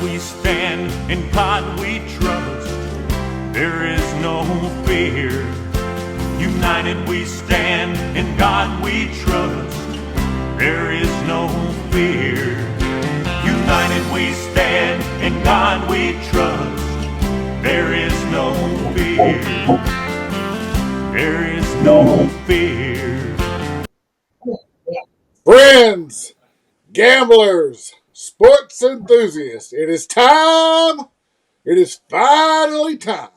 we stand, in God we trust. There is no fear. United we stand, in God we trust. There is no fear. United we stand, in God we trust. There is no fear. There is no fear. Friends, gamblers, sports enthusiasts, it is time. It is finally time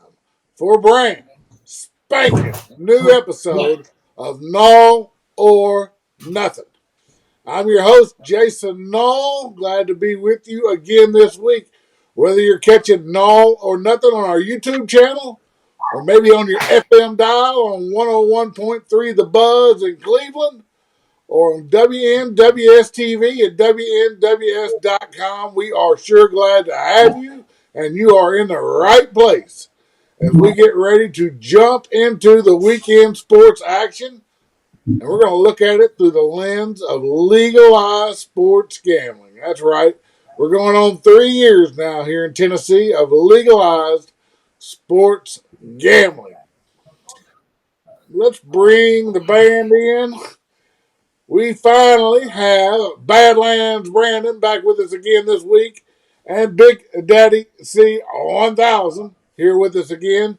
for a brand spanking new episode of Nall or Nothing. I'm your host, Jason Nall. Glad to be with you again this week. Whether you're catching Nall or Nothing on our YouTube channel, or maybe on your FM dial on 101.3 The Buzz in Cleveland, or on WNWS TV at WNWS.com, we are sure glad to have you, and you are in the right place as we get ready to jump into the weekend sports action. And we're going to look at it through the lens of legalized sports gambling. That's right. We're going on 3 years now here in Tennessee of legalized sports gambling. Let's bring the band in. We finally have Badlands Brandon back with us again this week, and Big Daddy C1000 here with us again.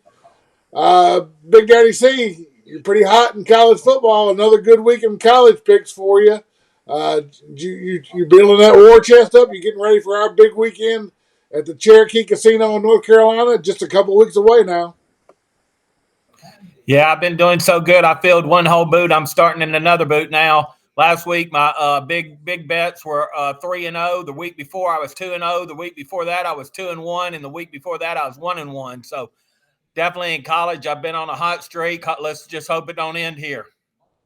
Big Daddy C, you're pretty hot in college football. Another good week in college picks for you. You building that war chest up? You getting ready for our big weekend at the Cherokee Casino in North Carolina? Just a couple weeks away now. Yeah, I've been doing so good. I filled one whole boot. I'm starting in another boot now. Last week, my big bets were 3-0. The week before, I was 2-0. The week before that, I was 2-1, and the week before that, I was 1-1. So definitely in college, I've been on a hot streak. Let's just hope it don't end here.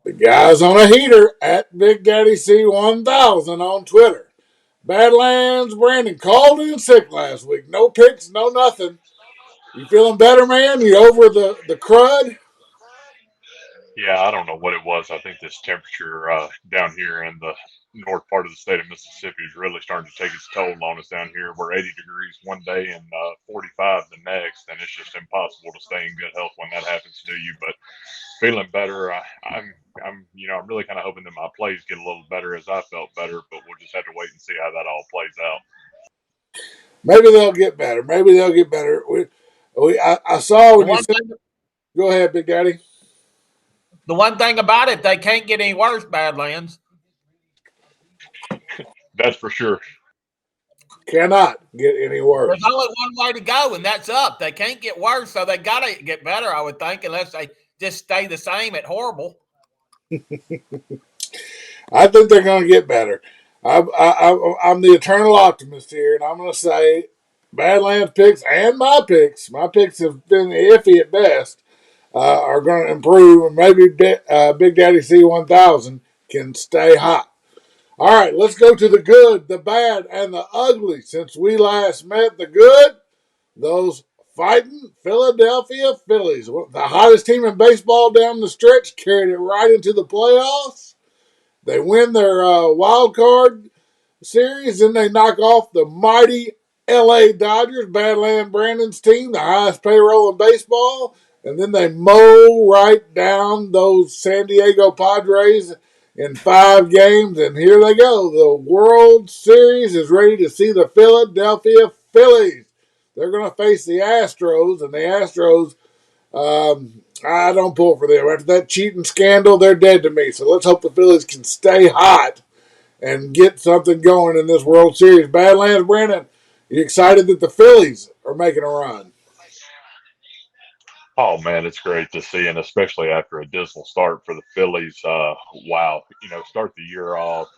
The guy's on a heater at Big Daddy C1000 on Twitter. Badlands Brandon called in sick last week. No picks, no nothing. You feeling better, man? You over the crud? Yeah, I don't know what it was. I think this temperature down here in the north part of the state of Mississippi is really starting to take its toll on us down here. We're 80 degrees one day and 45 the next, and it's just impossible to stay in good health when that happens to you. But feeling better. I'm really kind of hoping that my plays get a little better as I felt better, but we'll just have to wait and see how that all plays out. Maybe they'll get better. Maybe they'll get better. I saw when you said. Go ahead, Big Daddy. The one thing about it, they can't get any worse, Badlands. That's for sure. Cannot get any worse. There's only one way to go, and that's up. They can't get worse, so they got to get better, I would think, unless they just stay the same at horrible. I think they're going to get better. I'm the eternal optimist here, and I'm going to say Badlands picks and my picks have been iffy at best, are going to improve, and maybe Big Daddy C1000 can stay hot. All right, let's go to the good, the bad, and the ugly. Since we last met, the good, those fighting Philadelphia Phillies, the hottest team in baseball down the stretch, carried it right into the playoffs. They win their wild card series, then they knock off the mighty L.A. Dodgers, Badland Brandon's team, the highest payroll in baseball, and then they mow right down those San Diego Padres in 5 games, and here they go. The World Series is ready to see the Philadelphia Phillies. They're going to face the Astros, and the Astros, I don't pull for them. After that cheating scandal, they're dead to me. So let's hope the Phillies can stay hot and get something going in this World Series. Badlands, Brandon, you excited that the Phillies are making a run? Oh man, it's great to see, and especially after a dismal start for the Phillies. Wow, start the year off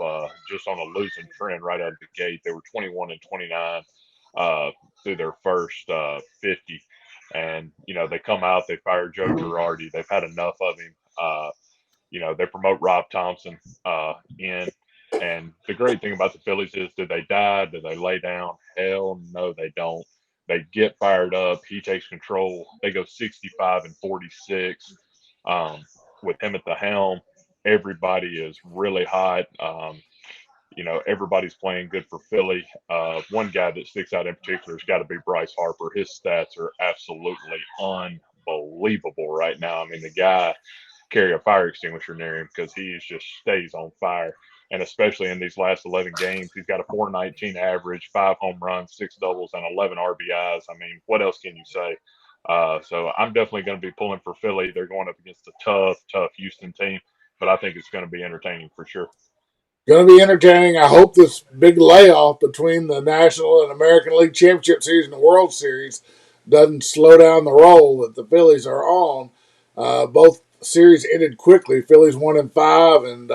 just on a losing trend right out of the gate. They were 21-29 through their first 50, and they come out, they fire Joe Girardi. They've had enough of him. They promote Rob Thompson in. And the great thing about the Phillies is, do they die? Do they lay down? Hell no, they don't. They get fired up. He takes control. They go 65-46 with him at the helm. Everybody is really hot. everybody's playing good for Philly. One guy that sticks out in particular has got to be Bryce Harper. His stats are absolutely unbelievable right now. I mean, the guy carry a fire extinguisher near him because he just stays on fire. And especially in these last 11 games, he's got a 419 average, 5 home runs, 6 doubles, and 11 RBIs. I mean, what else can you say? So I'm definitely going to be pulling for Philly. They're going up against a tough Houston team, but I think it's going to be entertaining for sure. Going to be entertaining. I hope this big layoff between the National and American League Championship Series and the World Series doesn't slow down the roll that the Phillies are on. Both series ended quickly. Phillies 1-5, and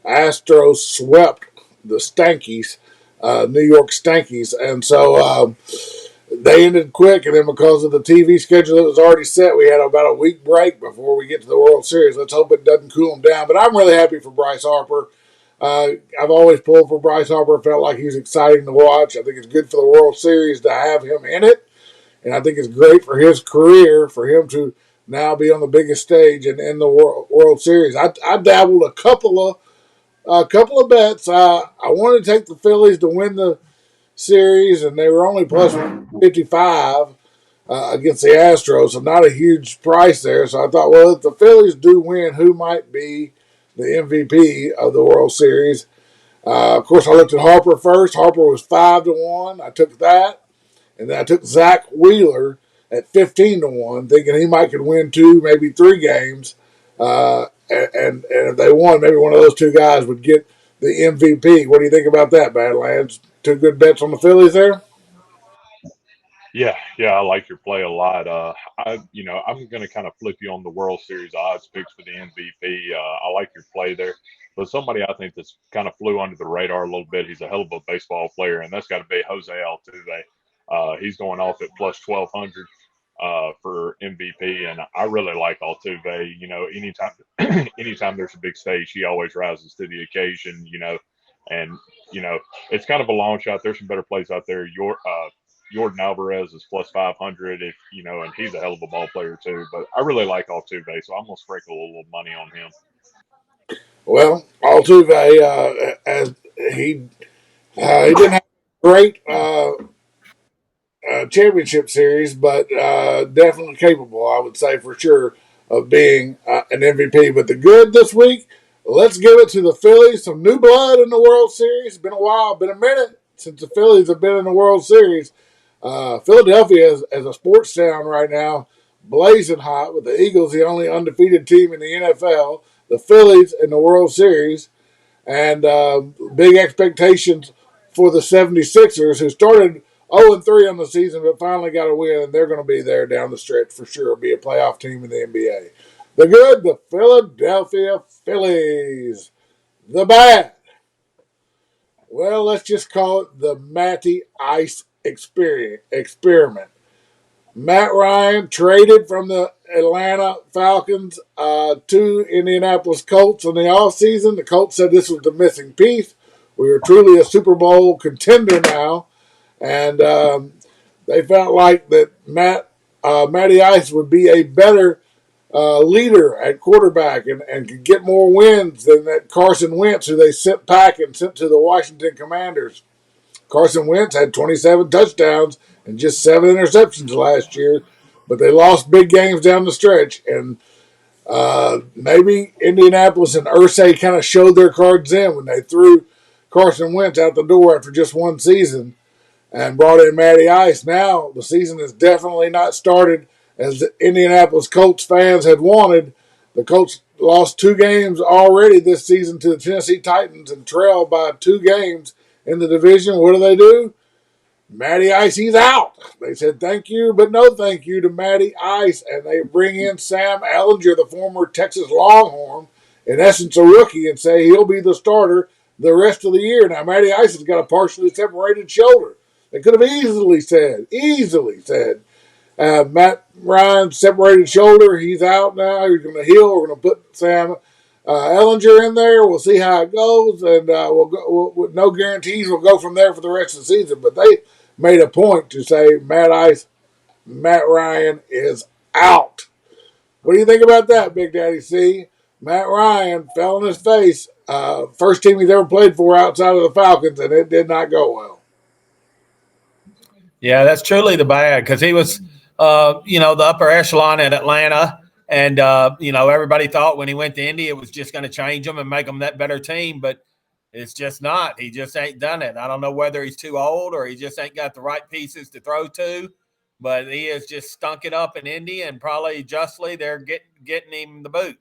Astros swept the Stankies, New York Stankies, and so they ended quick. And then because of the TV schedule that was already set, we had about a week break before we get to the World Series. Let's hope it doesn't cool them down. But I'm really happy for Bryce Harper. I've always pulled for Bryce Harper. Felt like he was exciting to watch. I think it's good for the World Series to have him in it, and I think it's great for his career for him to now be on the biggest stage and in the World Series. I dabbled a couple of bets. I wanted to take the Phillies to win the series, and they were only plus 55 against the Astros, so not a huge price there. So I thought, well, if the Phillies do win, who might be the MVP of the World Series? Of course, I looked at Harper first. Harper was 5-1. I took that, and then I took Zach Wheeler at 15-1, thinking he might could win 2, maybe 3 games. And if they won, maybe one of those 2 guys would get the MVP. What do you think about that, Badlands? 2 good bets on the Phillies there. Yeah, I like your play a lot. I'm going to kind of flip you on the World Series odds picks for the MVP. I like your play there, but somebody I think that's kind of flew under the radar a little bit. He's a hell of a baseball player, and that's got to be Jose Altuve. He's going off at plus 1,200 for MVP, and I really like Altuve. Anytime there's a big stage, he always rises to the occasion. And it's kind of a long shot. There's some better plays out there. Jordan Alvarez is plus 500 and he's a hell of a ball player too. But I really like Altuve, so I'm gonna sprinkle a little money on him. Well, Altuve, as he didn't have a great championship series, but definitely capable, I would say for sure, of being an MVP. But the good this week, let's give it to the Phillies. Some new blood in the World Series. It's been a while, been a minute since the Phillies have been in the World Series. Philadelphia as a sports town right now, blazing hot with the Eagles, the only undefeated team in the NFL, the Phillies in the World Series, and big expectations for the 76ers, who started 0-3 on the season, but finally got a win, and they're going to be there down the stretch for sure, be a playoff team in the NBA. The good, the Philadelphia Phillies. The bad, well, let's just call it the Matty Ice experiment. Matt Ryan traded from the Atlanta Falcons to Indianapolis Colts in the offseason. The Colts said this was the missing piece. We are truly a Super Bowl contender now. And they felt like that Matty Ice would be a better leader at quarterback and could get more wins than that Carson Wentz, who they sent packing, sent to the Washington Commanders. Carson Wentz had 27 touchdowns and just 7 interceptions last year, but they lost big games down the stretch. And maybe Indianapolis and Irsay kind of showed their cards in when they threw Carson Wentz out the door after just one season and brought in Matty Ice. Now the season has definitely not started as the Indianapolis Colts fans had wanted. The Colts lost 2 games already this season to the Tennessee Titans and trailed by 2 games in the division. What do? Matty Ice, he's out. They said thank you, but no thank you to Matty Ice, and they bring in Sam Ellinger, the former Texas Longhorn, in essence a rookie, and say he'll be the starter the rest of the year. Now, Matty Ice has got a partially separated shoulder. They could have easily said, Matt Ryan separated shoulder. He's out now. He's going to heal. We're going to put Sam Ellinger in there. We'll see how it goes, and with no guarantees, we'll go from there for the rest of the season. But they made a point to say Matt Ryan is out. What do you think about that, Big Daddy C? Matt Ryan fell on his face First team he's ever played for outside of the Falcons, and it did not go well. Yeah, that's truly the bad because he was, the upper echelon at Atlanta. And, everybody thought when he went to Indy, it was just going to change them and make them that better team. But it's just not. He just ain't done it. I don't know whether he's too old or he just ain't got the right pieces to throw to. But he has just stunk it up in Indy, and probably justly they're getting him the boot.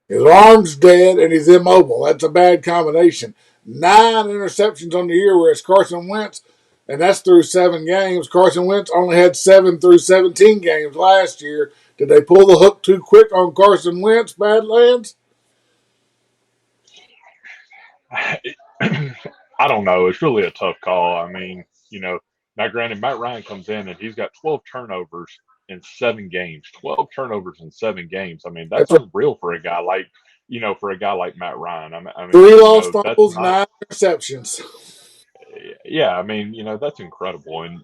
His arm's dead and he's immobile. That's a bad combination. 9 interceptions on the year, whereas Carson Wentz, and that's through 7 games. Carson Wentz only had 7 through 17 games last year. Did they pull the hook too quick on Carson Wentz, Badlands? I don't know. It's really a tough call. I mean, now granted, Matt Ryan comes in and he's got 12 turnovers in 7 games. 12 turnovers in 7 games. I mean, that's That's right. unreal for a guy like, Matt Ryan. I mean, 3 lost that's fumbles, not. 9 interceptions. Yeah, I mean, that's incredible. And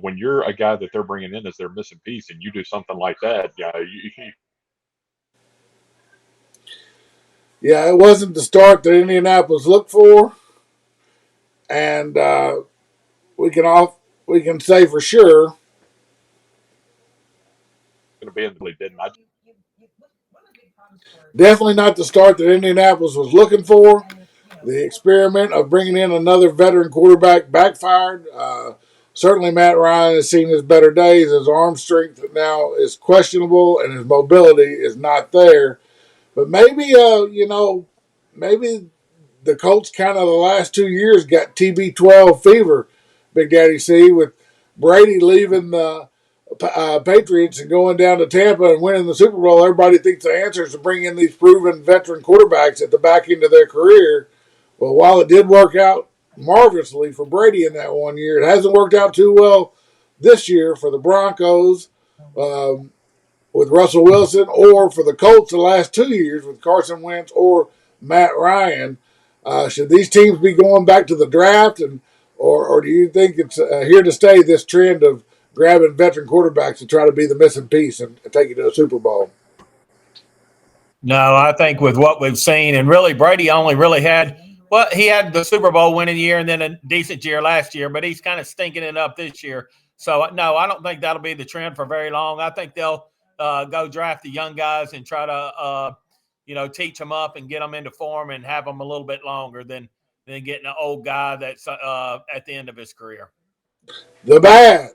when you're a guy that they're bringing in as their missing piece, and you do something like that, Yeah, it wasn't the start that Indianapolis looked for, and we can say for sure. going to be in the league, didn't I? Definitely not the start that Indianapolis was looking for. The experiment of bringing in another veteran quarterback backfired. Certainly, Matt Ryan has seen his better days. His arm strength now is questionable, and his mobility is not there. But maybe, maybe the Colts kind of the last 2 years got TB12 fever, Big Daddy C, with Brady leaving the Patriots and going down to Tampa and winning the Super Bowl. Everybody thinks the answer is to bring in these proven veteran quarterbacks at the back end of their career. Well, while it did work out marvelously for Brady in that 1 year, it hasn't worked out too well this year for the Broncos with Russell Wilson, or for the Colts the last 2 years with Carson Wentz or Matt Ryan. Should these teams be going back to the draft, or do you think it's here to stay, this trend of grabbing veteran quarterbacks to try to be the missing piece and take it to a Super Bowl? No, I think with what we've seen, and really Brady only really he had the Super Bowl winning year and then a decent year last year, but he's kind of stinking it up this year. So, no, I don't think that'll be the trend for very long. I think they'll go draft the young guys and try to, teach them up and get them into form and have them a little bit longer than getting an old guy that's at the end of his career. The bad.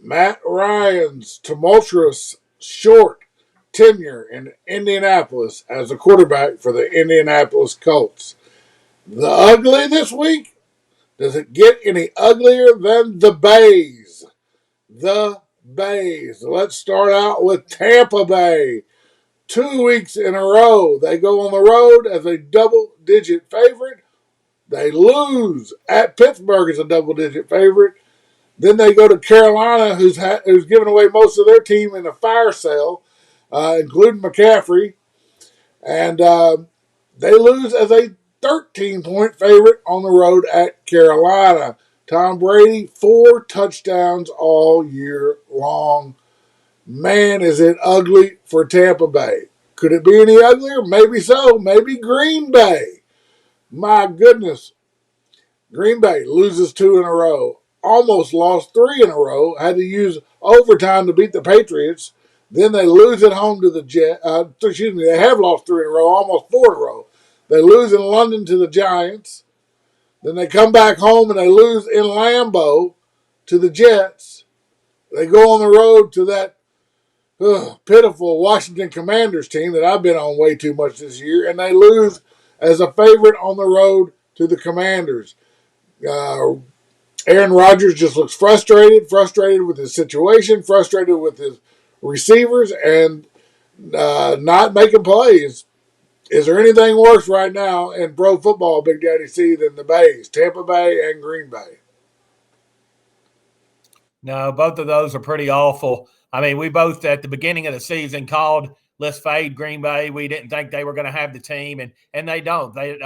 Matt Ryan's tumultuous, short tenure in Indianapolis as a quarterback for the Indianapolis Colts. The ugly this week? Does it get any uglier than the Bays? The Bays. Let's start out with Tampa Bay. 2 weeks in a row, they go on the road as a double-digit favorite. They lose at Pittsburgh as a double-digit favorite. Then they go to Carolina, who's given away most of their team in a fire sale, including McCaffrey. And they lose as a 13-point favorite on the road at Carolina. Tom Brady, 4 touchdowns all year long. Man, is it ugly for Tampa Bay. Could it be any uglier? Maybe so. Maybe Green Bay. My goodness. Green Bay loses 2 in a row. Almost lost 3 in a row. Had to use overtime to beat the Patriots. Then they lose at home to the Jets. They have lost 3 in a row, almost 4 in a row. They lose in London to the Giants. Then they come back home and they lose in Lambeau to the Jets. They go on the road to that pitiful Washington Commanders team that I've been on way too much this year, and they lose as a favorite on the road to the Commanders. Aaron Rodgers just looks frustrated with his situation, frustrated with his receivers, and not making plays. Is there anything worse right now in pro football, Big Daddy C, than the Bays, Tampa Bay and Green Bay? No, both of those are pretty awful. I mean, we both at the beginning of the season called let's fade Green Bay. We didn't think they were going to have the team, and they don't. They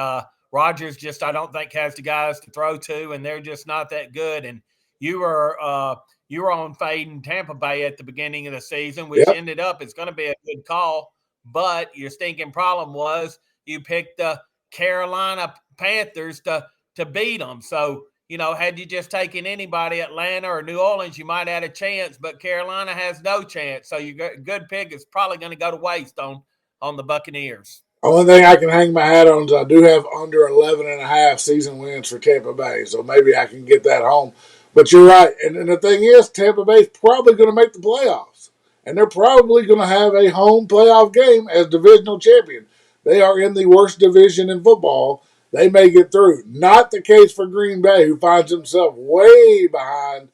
Rodgers just I don't think has the guys to throw to, and they're just not that good. And you were on fading Tampa Bay at the beginning of the season, which Yep. ended up it's going to be a good call. But your stinking problem was you picked the Carolina Panthers to beat them. So, had you just taken anybody, Atlanta or New Orleans, you might have had a chance, but Carolina has no chance. So your good pick is probably going to go to waste on the Buccaneers. Only thing I can hang my hat on is I do have under 11.5 season wins for Tampa Bay, so maybe I can get that home. But you're right. And the thing is, Tampa Bay's probably going to make the playoffs. And they're probably going to have a home playoff game as divisional champion. They are in the worst division in football. They may get through. Not the case for Green Bay, who finds himself way behind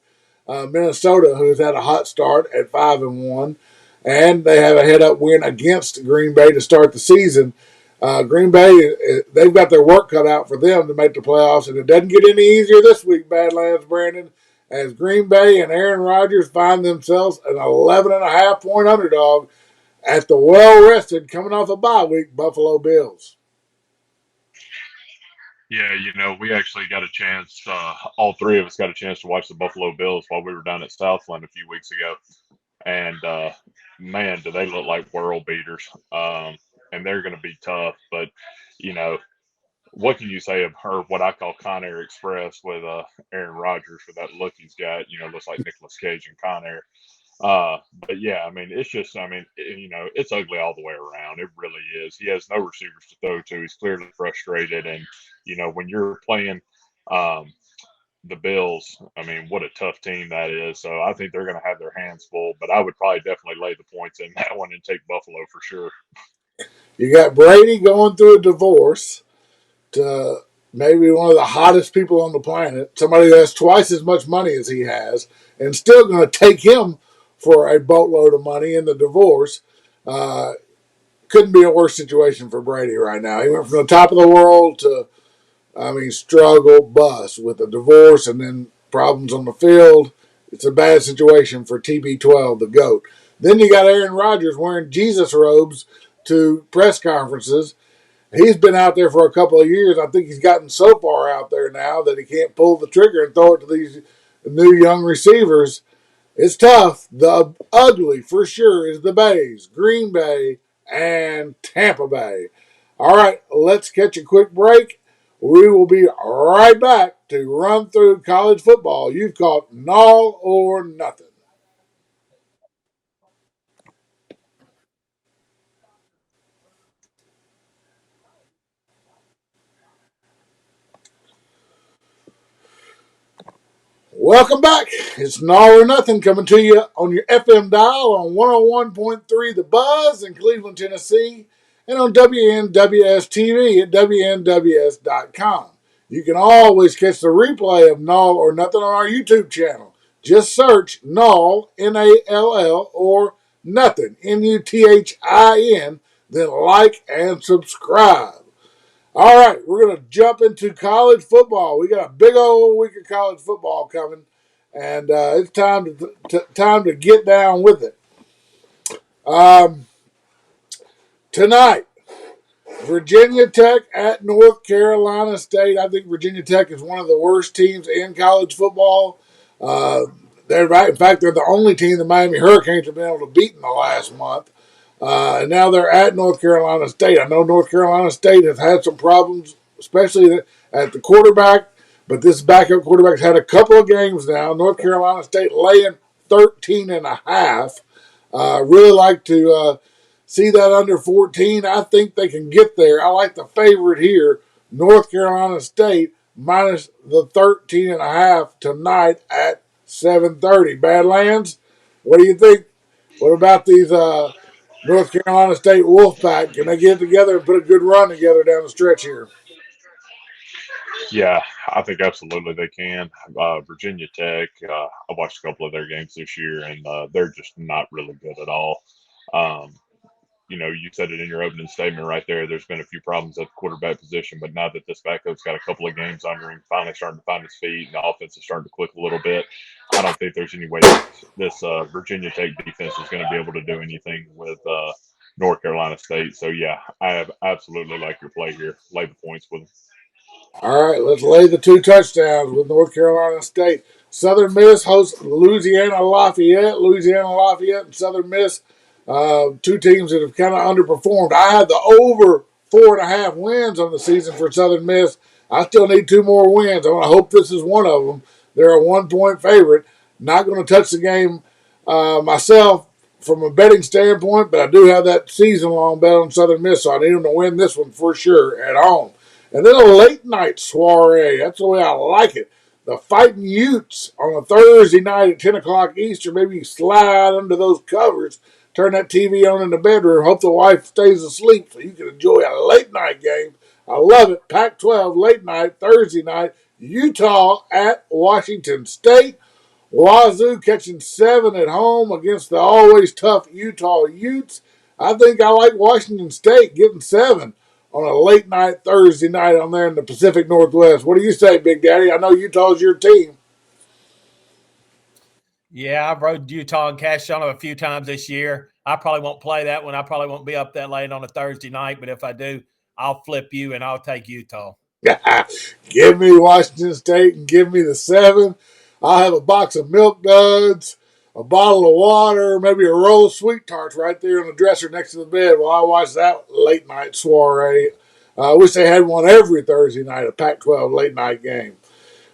Minnesota, who's had a hot start at 5-1. And they have a head-up win against Green Bay to start the season. Green Bay, they've got their work cut out for them to make the playoffs, and it doesn't get any easier this week, Badlands, Brandon, as Green Bay and Aaron Rodgers find themselves an 11.5-point underdog at the well-rested, coming off a bye week, Buffalo Bills. Yeah, we actually got a chance, all three of us got a chance to watch the Buffalo Bills while we were down at Southland a few weeks ago. And, man, do they look like world beaters. And they're going to be tough. But, what can you say of her, what I call Con Air Express with Aaron Rodgers for that look he's got, looks like Nicolas Cage and Con Air. But yeah, I mean, it's just, it's ugly all the way around. It really is. He has no receivers to throw to. He's clearly frustrated. And, when you're playing the Bills, I mean, what a tough team that is. So I think they're going to have their hands full, but I would probably definitely lay the points in that one and take Buffalo for sure. You got Brady going through a divorce to maybe one of the hottest people on the planet, somebody that has twice as much money as he has, and still going to take him for a boatload of money in the divorce. Couldn't be a worse situation for Brady right now. He went from the top of the world to, struggle, bust with a divorce and then problems on the field. It's a bad situation for TB12, the GOAT. Then you got Aaron Rodgers wearing Jesus robes to press conferences. He's been out there for a couple of years. I think he's gotten so far out there now that he can't pull the trigger and throw it to these new young receivers. It's tough. The ugly, for sure, is the Bays, Green Bay, and Tampa Bay. All right, let's catch a quick break. We will be right back to run through college football. You've caught Nall or Nuthin. Welcome back. It's Nall or Nuthin coming to you on your FM dial on 101.3 The Buzz in Cleveland, Tennessee, and on WNWS TV at WNWS.com. You can always catch the replay of Nall or Nuthin on our YouTube channel. Just search Nall, Nall, or Nuthin, Nuthin, then like and subscribe. All right, we're going to jump into college football. We got a big old week of college football coming, and it's time to get down with it. Tonight, Virginia Tech at North Carolina State. I think Virginia Tech is one of the worst teams in college football. In fact, they're the only team the Miami Hurricanes have been able to beat in the last month. And now they're at North Carolina State. I know North Carolina State has had some problems, especially at the quarterback, but this backup quarterback's had a couple of games now. North Carolina State laying 13.5. Really like to see that under 14. I think they can get there. I like the favorite here, North Carolina State, minus the 13.5 tonight at 7:30. Badlands, what do you think? What about these North Carolina State Wolfpack? Can they get together and put a good run together down the stretch here? Yeah, I think absolutely they can. Virginia Tech, I watched a couple of their games this year, and they're just not really good at all. Um, you said it in your opening statement right there. There's been a few problems at the quarterback position, but now that this backup's got a couple of games under him, finally starting to find his feet, and the offense is starting to click a little bit, I don't think there's any way this Virginia Tech defense is going to be able to do anything with North Carolina State. So, yeah, I have absolutely like your play here. Lay the points with them. All right, let's lay the 2 touchdowns with North Carolina State. Southern Miss hosts Louisiana Lafayette. Louisiana Lafayette and Southern Miss, 2 teams that have kind of underperformed. I had the over 4.5 wins on the season for Southern Miss. I still need 2 more wins. I hope this is one of them. They're a 1-point favorite. Not going to touch the game myself from a betting standpoint, but I do have that season-long bet on Southern Miss, so I need them to win this one for sure at home. And then a late-night soiree. That's the way I like it. The Fighting Utes on a Thursday night at 10 o'clock Eastern. Maybe you slide under those covers, turn that TV on in the bedroom, hope the wife stays asleep so you can enjoy a late-night game. I love it. Pac-12 late night, Thursday night, Utah at Washington State. Wazoo catching 7 at home against the always tough Utah Utes. I think I like Washington State getting 7 on a late night Thursday night on there in the Pacific Northwest. What do you say, Big Daddy? I know Utah's your team. Yeah, I've rode Utah and cashed on them a few times this year. I probably won't play that one. I probably won't be up that late on a Thursday night, but if I do, I'll flip you and I'll take Utah. Give me Washington State and give me the 7. I'll have a box of Milk Duds, a bottle of water, maybe a roll of sweet tarts right there on the dresser next to the bed while I watch that late night soiree. I wish they had one every Thursday night, a Pac-12 late night game.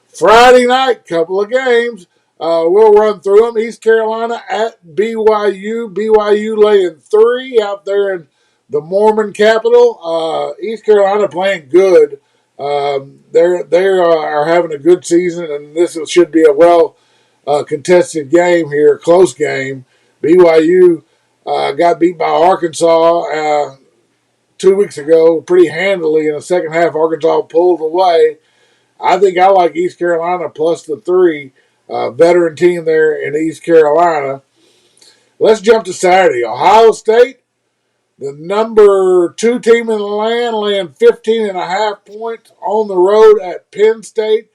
Friday night, couple of games. We'll run through them. East Carolina at BYU. BYU laying 3 out there in the Mormon capital. East Carolina playing good. They are having a good season, and this should be a well contested game here, a close game. BYU got beat by Arkansas 2 weeks ago pretty handily in the second half. Arkansas pulled away. I think I like East Carolina plus the 3. Veteran team there in East Carolina. Let's jump to Saturday. Ohio State, the number 2 team in the land, laying 15.5 points on the road at Penn State.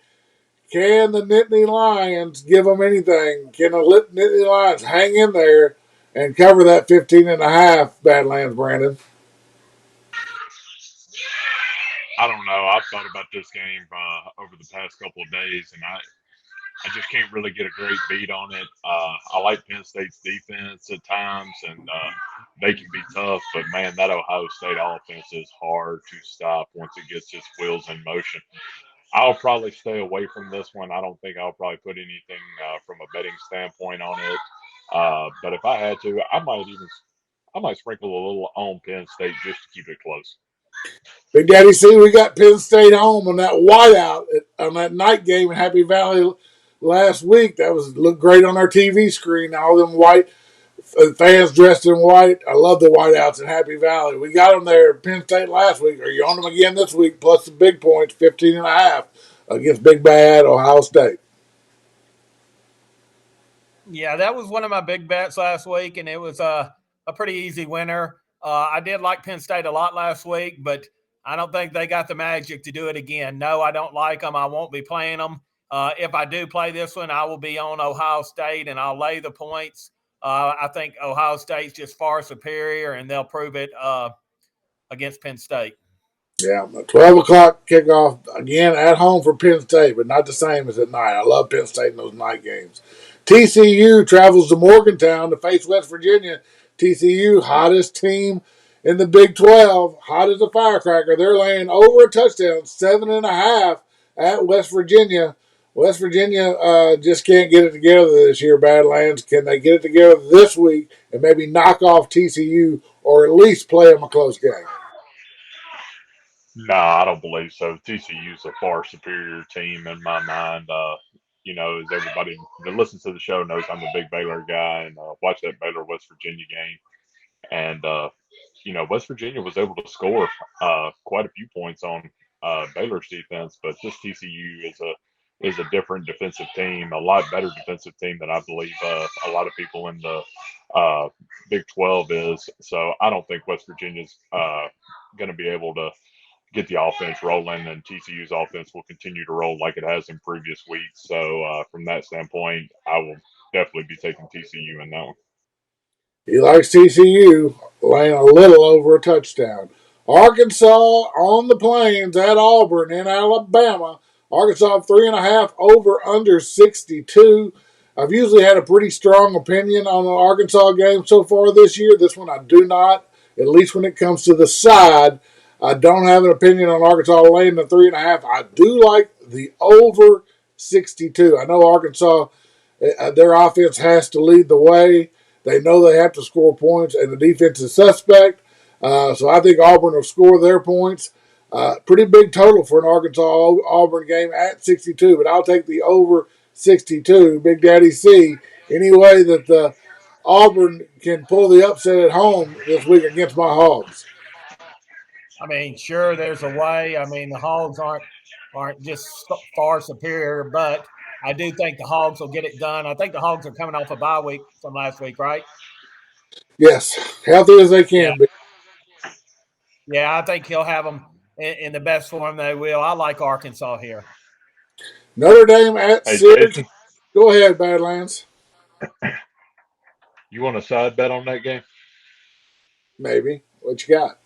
Can the Nittany Lions give them anything? Can the Nittany Lions hang in there and cover that 15.5, Badlands, Brandon? I don't know. I've thought about this game over the past couple of days, and I just can't really get a great beat on it. I like Penn State's defense at times, and they can be tough. But man, that Ohio State offense is hard to stop once it gets its wheels in motion. I'll probably stay away from this one. I don't think I'll probably put anything from a betting standpoint on it. But if I had to, I might sprinkle a little on Penn State just to keep it close. Big Daddy, see, we got Penn State home on that whiteout on that night game in Happy Valley last week. That looked great on our TV screen. All them white fans dressed in white. I love the whiteouts in Happy Valley. We got them there at Penn State last week. Are you on them again this week? Plus the big points, 15.5 against Big Bad Ohio State. Yeah, that was one of my big bets last week, and it was a pretty easy winner. I did like Penn State a lot last week, but I don't think they got the magic to do it again. No, I don't like them. I won't be playing them. If I do play this one, I will be on Ohio State, and I'll lay the points. I think Ohio State's just far superior, and they'll prove it against Penn State. Yeah, 12 o'clock kickoff again at home for Penn State, but not the same as at night. I love Penn State in those night games. TCU travels to Morgantown to face West Virginia. TCU, hottest team in the Big 12, hot as a firecracker. They're laying over a touchdown, 7.5 at West Virginia. West Virginia just can't get it together this year, Badlands. Can they get it together this week and maybe knock off TCU or at least play them a close game? No, I don't believe so. TCU's a far superior team in my mind. As everybody that listens to the show knows, I'm a big Baylor guy and watched that Baylor West Virginia game. And West Virginia was able to score quite a few points on Baylor's defense, but this TCU is a different defensive team, a lot better defensive team than I believe a lot of people in the Big 12 is. So I don't think West Virginia's going to be able to get the offense rolling, and TCU's offense will continue to roll like it has in previous weeks. So from that standpoint, I will definitely be taking TCU in that one. He likes TCU, laying a little over a touchdown. Arkansas on the Plains at Auburn in Alabama. Arkansas 3.5 over under 62. I've usually had a pretty strong opinion on the Arkansas game so far this year. This one I do not, at least when it comes to the side. I don't have an opinion on Arkansas laying the 3.5. I do like the over 62. I know Arkansas, their offense has to lead the way. They know they have to score points, and the defense is suspect. So I think Auburn will score their points. Pretty big total for an Arkansas Auburn game at 62, but I'll take the over 62. Big Daddy C. Any way that the Auburn can pull the upset at home this week against my Hogs. I mean, sure, there's a way. I mean, the Hogs aren't just far superior, but I do think the Hogs will get it done. I think the Hogs are coming off a bye week from last week, right? Yes, healthy as they Yeah, can be. yeah. I think he'll have them in the best form they will. I like Arkansas here. Notre Dame at Hey, Syracuse. Jason, Go ahead, Badlands. you want a side bet on that game? Maybe. What you got?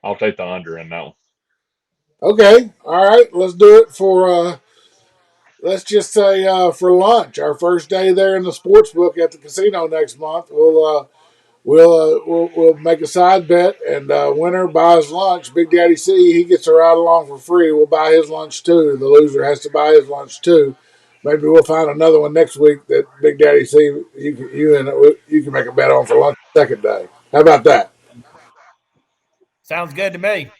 I'll take the under in that one. Okay. All right. Let's do it for, let's just say for lunch. Our first day there in the sports book at the casino next month. We'll make a side bet, and winner buys lunch. Big Daddy C, he gets to ride along for free. We'll buy his lunch too. The loser has to buy his lunch too. Maybe we'll find another one next week that Big Daddy C, you can make a bet on for lunch the second day. How about that? Sounds good to me.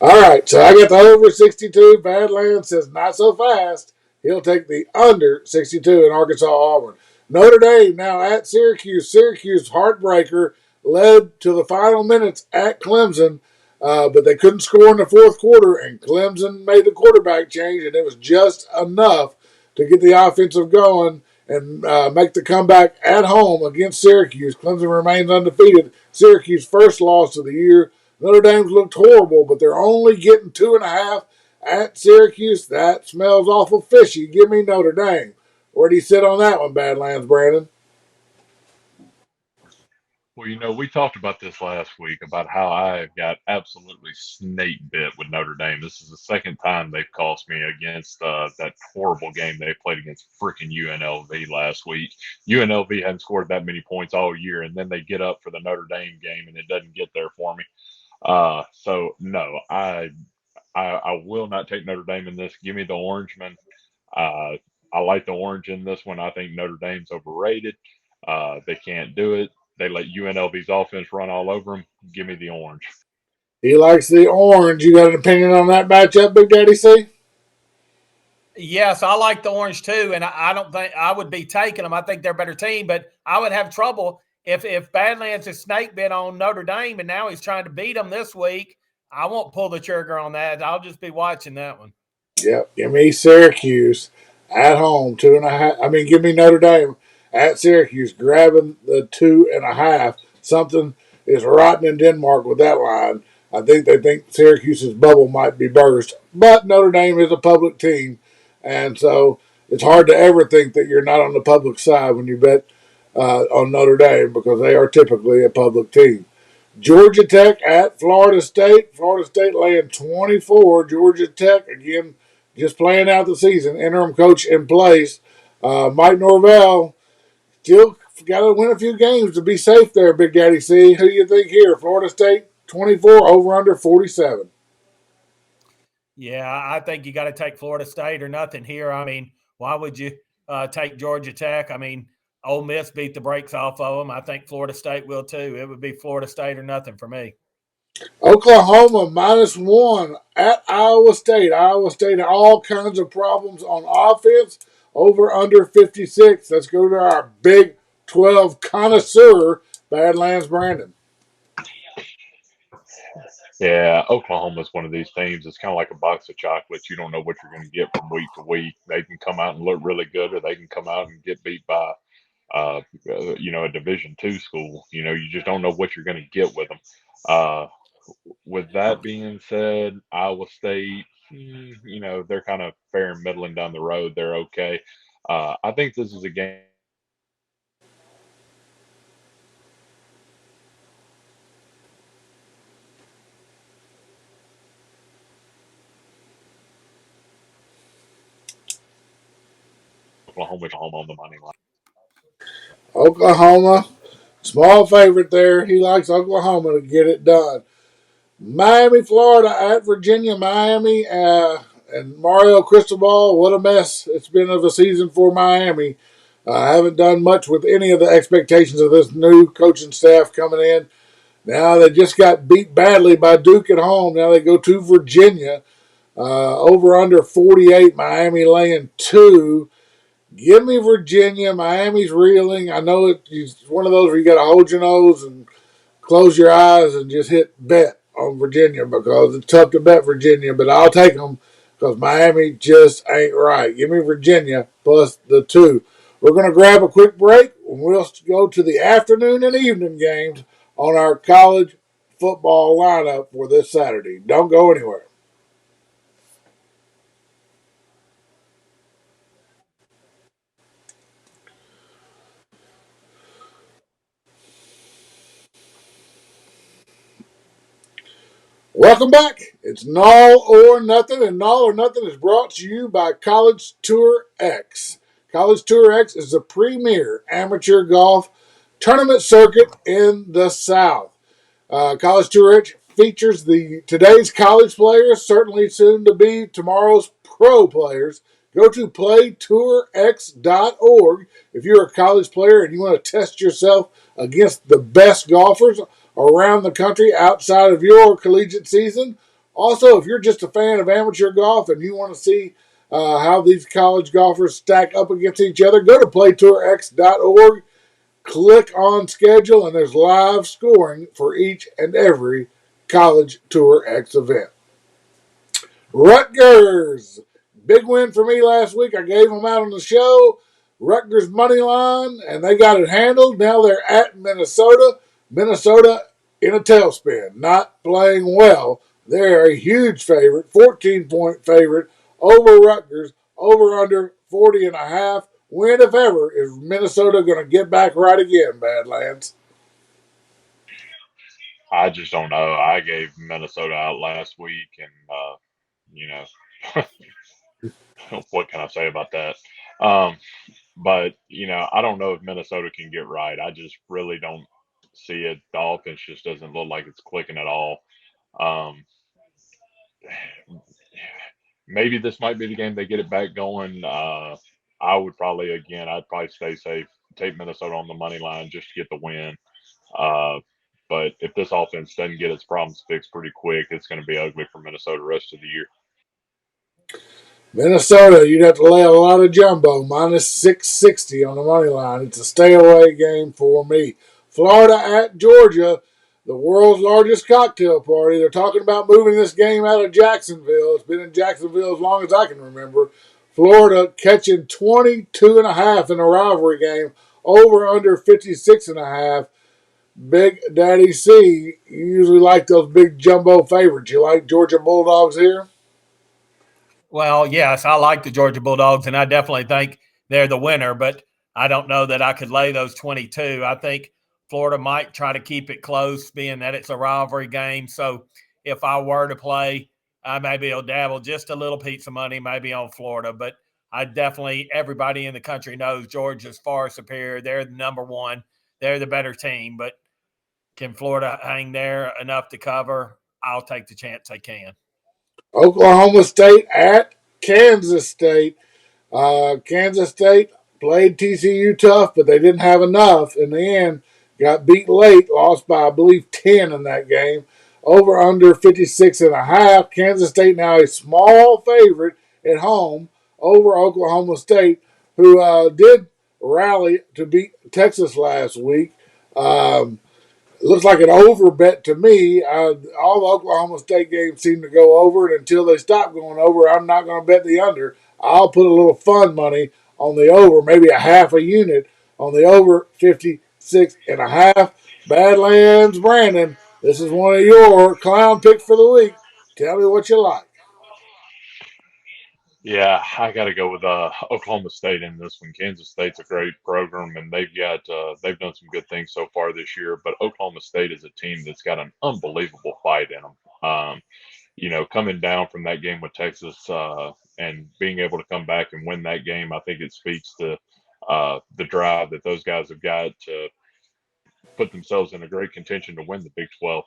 All right, so I got the over 62. Badlands says not so fast. He'll take the under 62 in Arkansas Auburn. Notre Dame now at Syracuse. Syracuse heartbreaker led to the final minutes at Clemson, but they couldn't score in the fourth quarter, and Clemson made the quarterback change, and it was just enough to get the offensive going and make the comeback at home against Syracuse. Clemson remains undefeated. Syracuse first loss of the year. Notre Dame's looked horrible, but they're only getting 2.5 at Syracuse. That smells awful fishy. Give me Notre Dame. Where do you sit on that one, Badlands, Brandon? Well, we talked about this last week about how I got absolutely snake bit with Notre Dame. This is the second time they've cost me against that horrible game they played against freaking UNLV last week. UNLV hadn't scored that many points all year, and then they get up for the Notre Dame game, and it doesn't get there for me. So no, I will not take Notre Dame in this. Give me the Orangemen. Uh, I like the orange in this one. I think Notre Dame's overrated. They can't do it. They let UNLV's offense run all over them. Give me the orange. He likes the orange. You got an opinion on that matchup, Big Daddy C? Yes, I like the Orange too, and I don't think I would be taking them. I think they're a better team, but I would have trouble if Badlands is snake bit on Notre Dame, and now he's trying to beat them this week. I won't pull the trigger on that. I'll just be watching that one. Yep. Give me Syracuse at home, 2.5. I mean, give me Notre Dame at Syracuse, grabbing the 2.5. Something is rotten in Denmark with that line. I think they think Syracuse's bubble might be burst, but Notre Dame is a public team, and so it's hard to ever think that you're not on the public side when you bet on Notre Dame because they are typically a public team. Georgia Tech at Florida State. Florida State laying 24. Georgia Tech, again, just playing out the season. Interim coach in place. Mike Norvell still got to win a few games to be safe there, Big Daddy C. Who do you think here? Florida State 24, over under 47. Yeah, I think you got to take Florida State or nothing here. I mean, why would you take Georgia Tech? I mean, Ole Miss beat the brakes off of them. I think Florida State will too. It would be Florida State or nothing for me. Oklahoma -1 at Iowa State. Iowa State all kinds of problems on offense. Over under 56. Let's go to our Big 12 connoisseur, Badlands Brandon. Yeah, Oklahoma's one of these teams. It's kind of like a box of chocolates. You don't know what you're going to get from week to week. They can come out and look really good, or they can come out and get beat by, a Division II school. You just don't know what you're going to get with them. Uh, with that being said, Iowa State, they're kind of fair and middling down the road. They're okay. I think this is a game. Oklahoma home on the money line. Oklahoma Small favorite there. He likes Oklahoma to get it done. Miami, Florida at Virginia, Miami, and Mario Cristobal. What a mess it's been of a season for Miami. Haven't done much with any of the expectations of this new coaching staff coming in. Now they just got beat badly by Duke at home. Now they go to Virginia. Over under 48, Miami laying 2. Give me Virginia. Miami's reeling. I know it's one of those where you got to hold your nose and close your eyes and just hit bet on Virginia because it's tough to bet Virginia, but I'll take them because Miami just ain't right. Give me Virginia plus the 2. We're going to grab a quick break and we'll go to the afternoon and evening games on our college football lineup for this Saturday. Don't go anywhere. Welcome back. It's Nall or Nothing, and Nall or Nothing is brought to you by College Tour X. College Tour X is the premier amateur golf tournament circuit in the South. College Tour X features today's college players, certainly soon to be tomorrow's pro players. Go to playtourx.org if you're a college player and you want to test yourself against the best golfers around the country outside of your collegiate season. Also, if you're just a fan of amateur golf and you want to see how these college golfers stack up against each other, go to playtourx.org. Click on schedule, and there's live scoring for each and every College Tour X event. Rutgers. Big win for me last week. I gave them out on the show. Rutgers money line, and they got it handled. Now they're at Minnesota. Minnesota in a tailspin, not playing well. They're a huge favorite, 14-point favorite over Rutgers, over under 40 and a half. When, if ever, is Minnesota going to get back right again, Badlands? I just don't know. I gave Minnesota out last week, and you know, what can I say about that? Um, but I don't know if Minnesota can get right. I just really don't see it. The offense just doesn't look like it's clicking at all. Um, Maybe this might be the game they get it back going. I'd probably stay safe, take Minnesota on the money line just to get the win. Uh, but if this offense doesn't get its problems fixed pretty quick, it's going to be ugly for Minnesota the rest of the year. Minnesota, you'd have to lay a lot of jumbo, minus 660 on the money line. It's a stay away game for me. Florida at Georgia, the world's largest cocktail party. They're talking about moving this game out of Jacksonville. It's been in Jacksonville as long as I can remember. Florida catching 22 and a half in a rivalry game, over under 56 and a half. Big Daddy C, you usually like those big jumbo favorites. You like Georgia Bulldogs here? Well, yes, I like the Georgia Bulldogs, and I definitely think they're the winner, but I don't know that I could lay those 22. I think Florida might try to keep it close, being that it's a rivalry game. So if I were to play, I maybe will dabble just a little piece of money, maybe on Florida. But everybody in the country knows Georgia's far superior. They're the number one. They're the better team. But can Florida hang there enough to cover? I'll take the chance they can. Oklahoma State at Kansas State. Kansas State played TCU tough, but they didn't have enough. In the end, got beat late, lost by, I believe, 10 in that game. Over under 56 and a half. Kansas State now a small favorite at home over Oklahoma State, who did rally to beat Texas last week. Um, it looks like an over bet to me. All the Oklahoma State games seem to go over, and until they stop going over, I'm not going to bet the under. I'll put a little fun money on the over, maybe a half a unit on the over 56 and a half. Badlands Brandon, this is one of your clown picks for the week. Tell me what you like. Yeah, I got to go with Oklahoma State in this one. Kansas State's a great program, and they've done some good things so far this year. But Oklahoma State is a team that's got an unbelievable fight in them. Coming down from that game with Texas and being able to come back and win that game, I think it speaks to the drive that those guys have got to put themselves in a great contention to win the Big 12.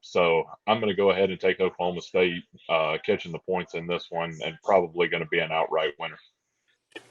So I'm going to go ahead and take Oklahoma State catching the points in this one, and probably going to be an outright winner.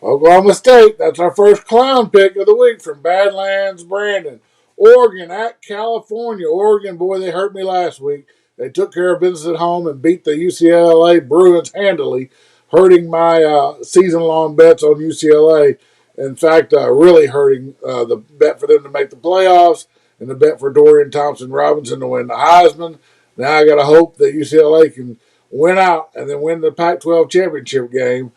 Oklahoma State, that's our first clown pick of the week from Badlands Brandon. Oregon at California. Oregon, boy, they hurt me last week. They took care of business at home and beat the UCLA Bruins handily, hurting my season-long bets on UCLA. In fact, really hurting the bet for them to make the playoffs and the bet for Dorian Thompson-Robinson to win the Heisman. Now I got to hope that UCLA can win out and then win the Pac-12 championship game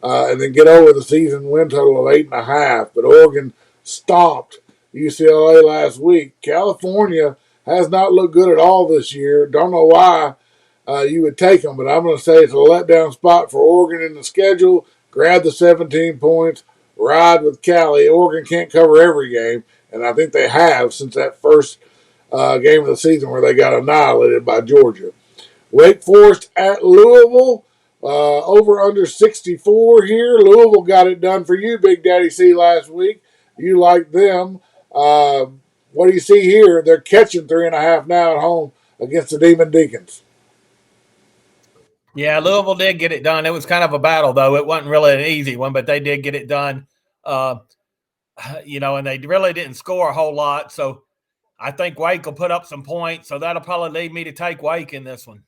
and then get over the season win total of 8.5. But Oregon stomped UCLA last week. California has not looked good at all this year. Don't know why you would take them, but I'm going to say it's a letdown spot for Oregon in the schedule. Grab the 17 points, ride with Cali. Oregon can't cover every game, and I think they have since that first game of the season where they got annihilated by Georgia. Wake Forest at Louisville. Over under 64 here. Louisville got it done for you, Big Daddy C, last week. You like them. What do you see here? They're catching 3.5 now at home against the Demon Deacons. Yeah, Louisville did get it done. It was kind of a battle, though. It wasn't really an easy one, but they did get it done. Uh, and they really didn't score a whole lot. So I think Wake will put up some points. So that'll probably lead me to take Wake in this one.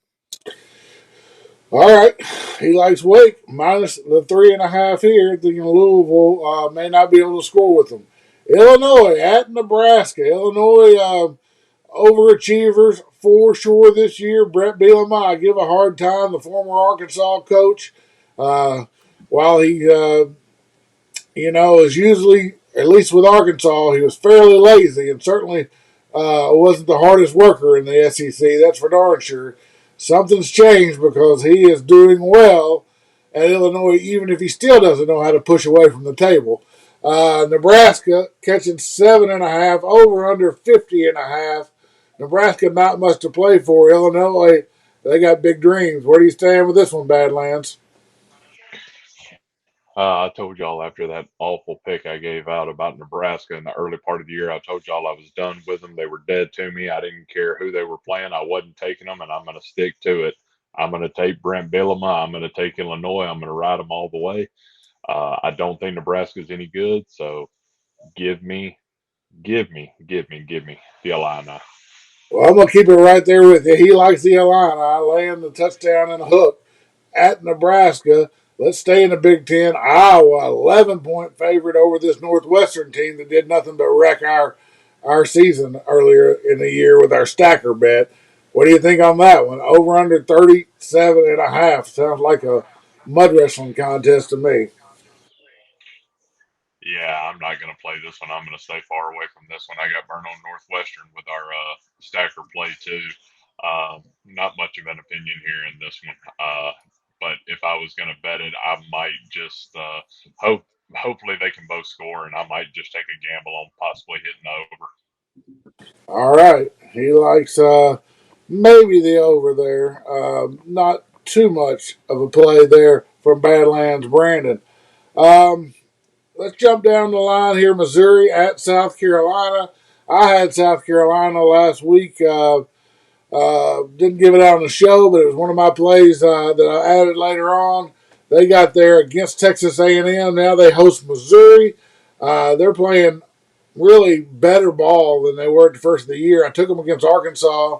All right. He likes Wake minus the 3.5 here. Thinking Louisville may not be able to score with them. Illinois at Nebraska. Illinois overachievers for sure this year. Brett Bielema, I give a hard time. The former Arkansas coach, while he is usually, at least with Arkansas, he was fairly lazy and certainly wasn't the hardest worker in the SEC. That's for darn sure. Something's changed because he is doing well at Illinois, even if he still doesn't know how to push away from the table. Nebraska catching 7.5, over under 50.5. Nebraska not much to play for. Illinois, they got big dreams. Where do you stand with this one, Badlands? I told y'all after that awful pick I gave out about Nebraska in the early part of the year, I told y'all I was done with them. They were dead to me. I didn't care who they were playing. I wasn't taking them, and I'm going to stick to it. I'm going to take Brent Bielema. I'm going to take Illinois. I'm going to ride them all the way. I don't think Nebraska's any good, so give me the Illini. Well, I'm going to keep it right there with you. He likes the Illini, laying the touchdown and a hook at Nebraska. Let's stay in the Big Ten. Iowa, 11-point favorite over this Northwestern team that did nothing but wreck our season earlier in the year with our stacker bet. What do you think on that one? Over under 37.5. Sounds like a mud wrestling contest to me. Yeah, I'm not going to play this one. I'm going to stay far away from this one. I got burned on Northwestern with our stacker play too. Not much of an opinion here in this one. But if I was going to bet it, I might just hopefully they can both score, and I might just take a gamble on possibly hitting over. All right. He likes maybe the over there. Not too much of a play there from Badlands Brandon. Let's jump down the line here. Missouri at South Carolina. I had South Carolina last week. Didn't give it out on the show, but it was one of my plays that I added later on. They got there against Texas A&M. Now they host Missouri. They're playing really better ball than they were at the first of the year. I took them against Arkansas,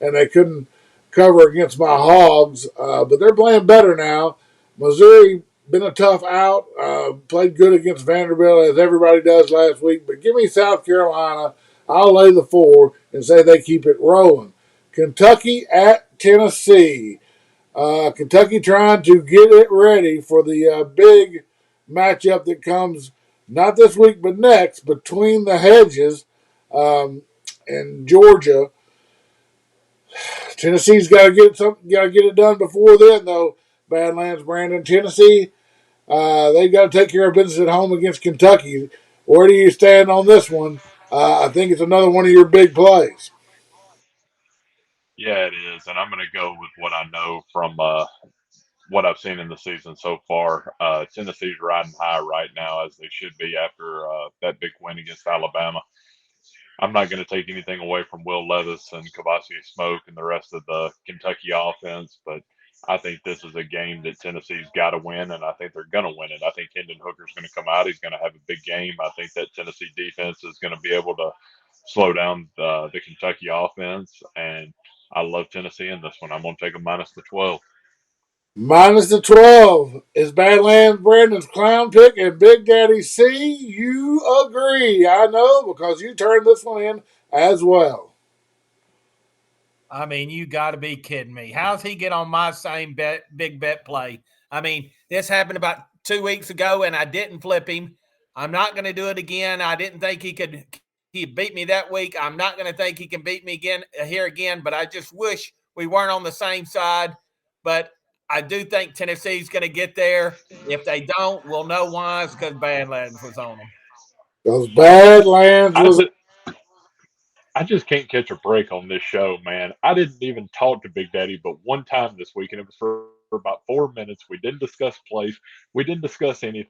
and they couldn't cover against my Hogs, but they're playing better now. Missouri been a tough out. Played good against Vanderbilt as everybody does last week. But give me South Carolina. I'll lay the 4 and say they keep it rolling. Kentucky at Tennessee. Kentucky trying to get it ready for the big matchup that comes not this week but next between the hedges and Georgia. Tennessee's got to get something. Got to get it done before then, though. Badlands, Brandon, Tennessee. They've got to take care of business at home against Kentucky. Where do you stand on this one? I think it's another one of your big plays. Yeah, it is, and I'm going to go with what I know from what I've seen in the season so far. Tennessee's riding high right now, as they should be after that big win against Alabama. I'm not going to take anything away from Will Levis and Kavasi Smoke and the rest of the Kentucky offense, but I think this is a game that Tennessee's got to win, and I think they're going to win it. I think Hendon Hooker's going to come out. He's going to have a big game. I think that Tennessee defense is going to be able to slow down the Kentucky offense, and I love Tennessee in this one. I'm going to take a minus the 12. Minus the 12 is Badlands Brandon's clown pick, and Big Daddy C, you agree. I know because you turned this one in as well. I mean, you got to be kidding me. How's he get on my same big bet play? I mean, this happened about 2 weeks ago, and I didn't flip him. I'm not going to do it again. I didn't think he could. He beat me that week. I'm not going to think he can beat me again here again. But I just wish we weren't on the same side. But I do think Tennessee's going to get there. If they don't, we'll know why. It's because Badlands was on them. Because Badlands I was. just, I just can't catch a break on this show, man. I didn't even talk to Big Daddy but one time this week, and it was for about 4 minutes. We didn't discuss plays, we didn't discuss anything,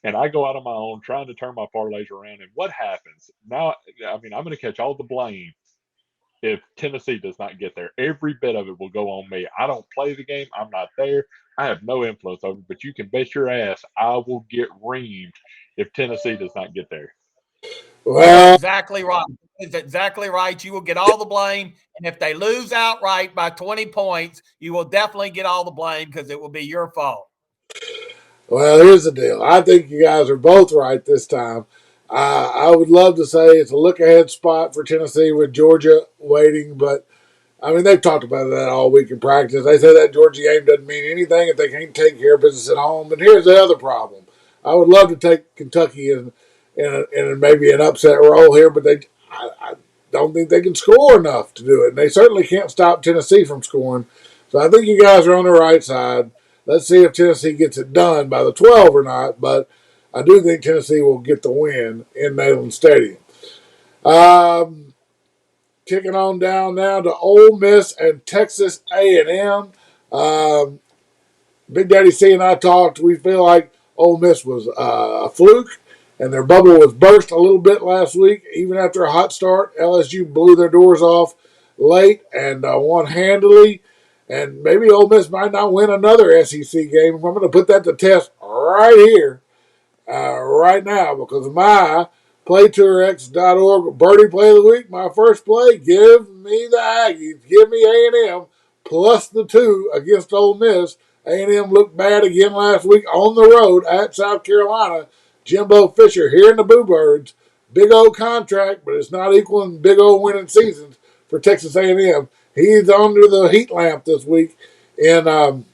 and I go out on my own trying to turn my parlays around. And what happens now? I mean, I'm going to catch all the blame if Tennessee does not get there. Every bit of it will go on me. I don't play the game. I'm not there. I have no influence over it, but you can bet your ass I will get reamed if Tennessee does not get there. That's Well, exactly right. That's exactly right. You will get all the blame. And if they lose outright by 20 points, you will definitely get all the blame because it will be your fault. well, here's the deal. I think you guys are both right this time. I would love to say it's a look ahead spot for Tennessee with Georgia waiting, but I mean, they've talked about that all week in practice. They say that Georgia game doesn't mean anything if they can't take care of business at home. And here's the other problem. I would love to take Kentucky in maybe an upset role here, but I don't think they can score enough to do it. And they certainly can't stop Tennessee from scoring. So I think you guys are on the right side. Let's see if Tennessee gets it done by the 12 or not. But I do think Tennessee will get the win in Neyland Stadium. Um, Kicking on down now to Ole Miss and Texas A&M. Um, Big Daddy C and I talked. We feel like Ole Miss was a fluke, and their bubble was burst a little bit last week. Even after a hot start, LSU blew their doors off late and won handily. And maybe Ole Miss might not win another SEC game. I'm going to put that to test right here right now because my playtourx.org birdie play of the week, my first play, give me the Aggies. Give me A&M plus the 2 against Ole Miss. A&M looked bad again last week on the road at South Carolina. Jimbo Fisher here in the Boo Birds. Big old contract, but it's not equaling big old winning seasons for Texas A&M. He's under the heat lamp this week in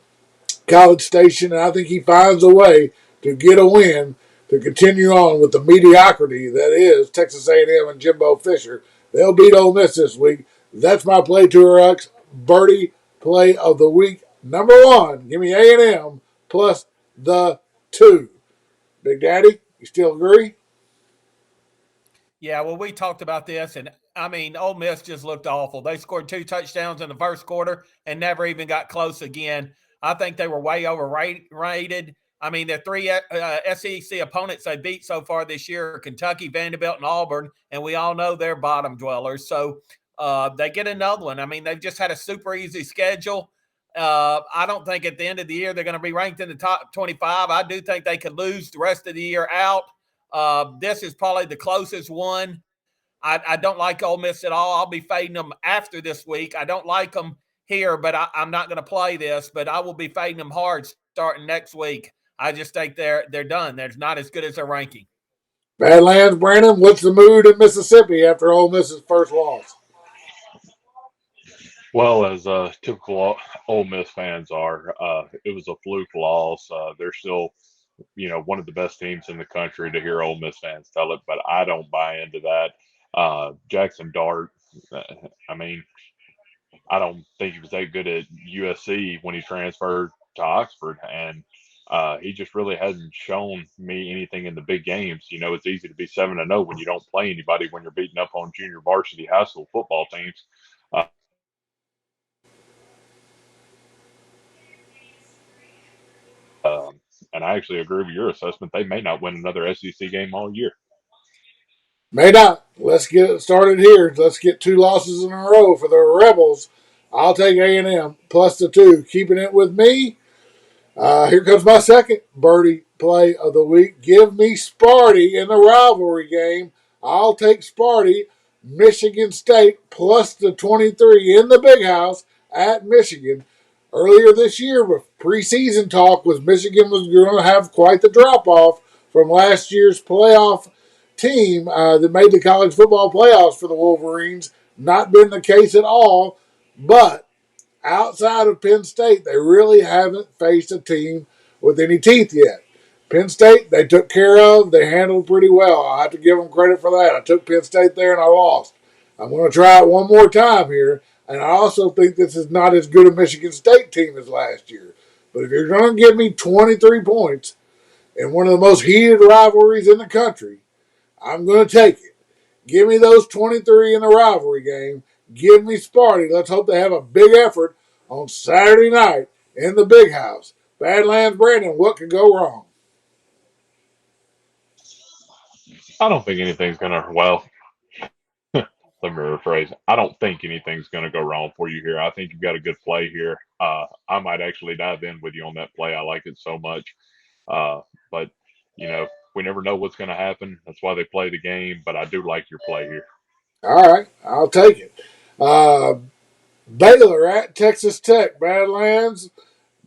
College Station, and I think he finds a way to get a win to continue on with the mediocrity that is Texas A&M and Jimbo Fisher. They'll beat Ole Miss this week. That's my Play Tour X birdie play of the week. Number 1, give me A&M plus the 2. Big Daddy, you still agree? Yeah, well, we talked about this, and I mean, Ole Miss just looked awful. They scored 2 touchdowns in the first quarter and never even got close again. I think they were way overrated. I mean, the three SEC opponents they beat so far this year are Kentucky, Vanderbilt, and Auburn, and we all know they're bottom dwellers. So they get another one. I mean, they've just had a super easy schedule. I don't think at the end of the year they're going to be ranked in the top 25. I do think they could lose the rest of the year out. This is probably the closest one. I don't like Ole Miss at all. I'll be fading them after this week. I don't like them here, but I'm not going to play this. But I will be fading them hard starting next week. I just think they're done. They're not as good as their ranking. Badlands, Brandon, what's the mood in Mississippi after Ole Miss's first loss? Well, as typical Ole Miss fans are, it was a fluke loss. They're still, one of the best teams in the country to hear Ole Miss fans tell it, but I don't buy into that. Jackson Dart, uh, I mean, I don't think he was that good at USC when he transferred to Oxford, and he just really hasn't shown me anything in the big games. It's easy to be 7-0 when you don't play anybody when you're beating up on junior varsity high school football teams. And I actually agree with your assessment. They may not win another SEC game all year. May not. Let's get it started here. Let's get 2 losses in a row for the Rebels. I'll take A&M plus the 2. Keeping it with me. Here comes my second birdie play of the week. Give me Sparty in the rivalry game. I'll take Sparty, Michigan State plus the 23 in the big house at Michigan. Earlier this year, with preseason talk, was Michigan was going to have quite the drop off from last year's playoff team that made the college football playoffs for the Wolverines. Not been the case at all, but outside of Penn State, they really haven't faced a team with any teeth yet. Penn State, they took care of. They handled pretty well. I have to give them credit for that. I took Penn State there and I lost. I'm going to try it one more time here. And I also think this is not as good a Michigan State team as last year. But if you're going to give me 23 points in one of the most heated rivalries in the country, I'm going to take it. Give me those 23 in the rivalry game. Give me Sparty. Let's hope they have a big effort on Saturday night in the big house. Badlands Brandon, what could go wrong? I don't think anything's gonna. Well, let me rephrase. I don't think anything's gonna go wrong for you here. I think you've got a good play here. I might actually dive in with you on that play. I like it so much. But you know, we never know what's gonna happen. That's why they play the game. But I do like your play here. All right, I'll take it. Uh, Baylor at Texas Tech. Badlands.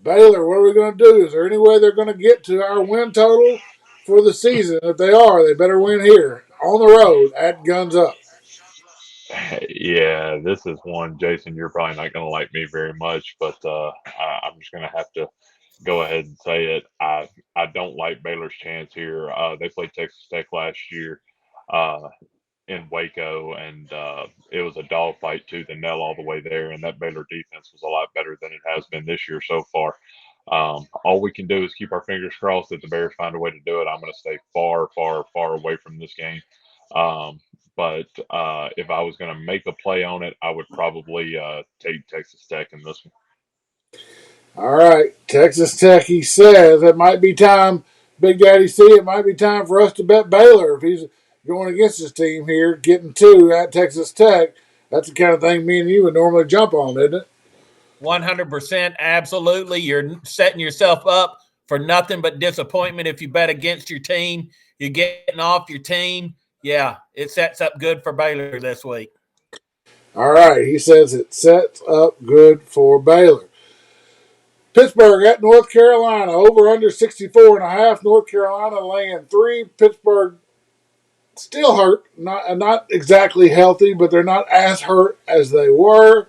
Baylor, what are we going to do? Is there any way they're going to get to our win total for the season? If they are, they better win here on the road at Guns Up. Yeah, this is one, Jason. You're probably not gonna like me very much, but I'm just gonna have to go ahead and say it. I don't like Baylor's chance here. They played Texas Tech last year uh, in Waco, and it was a dogfight to the Nell all the way there. And that Baylor defense was a lot better than it has been this year so far. All we can do is keep our fingers crossed that the Bears find a way to do it. I'm going to stay far, far, far away from this game. But if I was going to make a play on it, I would probably take Texas Tech in this one. All right, Texas Tech, he says it might be time, Big Daddy C, it might be time for us to bet Baylor if he's going against his team here, getting 2 at Texas Tech. That's the kind of thing me and you would normally jump on, isn't it? 100%, absolutely. You're setting yourself up for nothing but disappointment if you bet against your team. You're getting off your team. Yeah, it sets up good for Baylor this week. All right, he says it sets up good for Baylor. Pittsburgh at North Carolina, over under 64.5. North Carolina laying 3. Pittsburgh still hurt, not exactly healthy, but they're not as hurt as they were.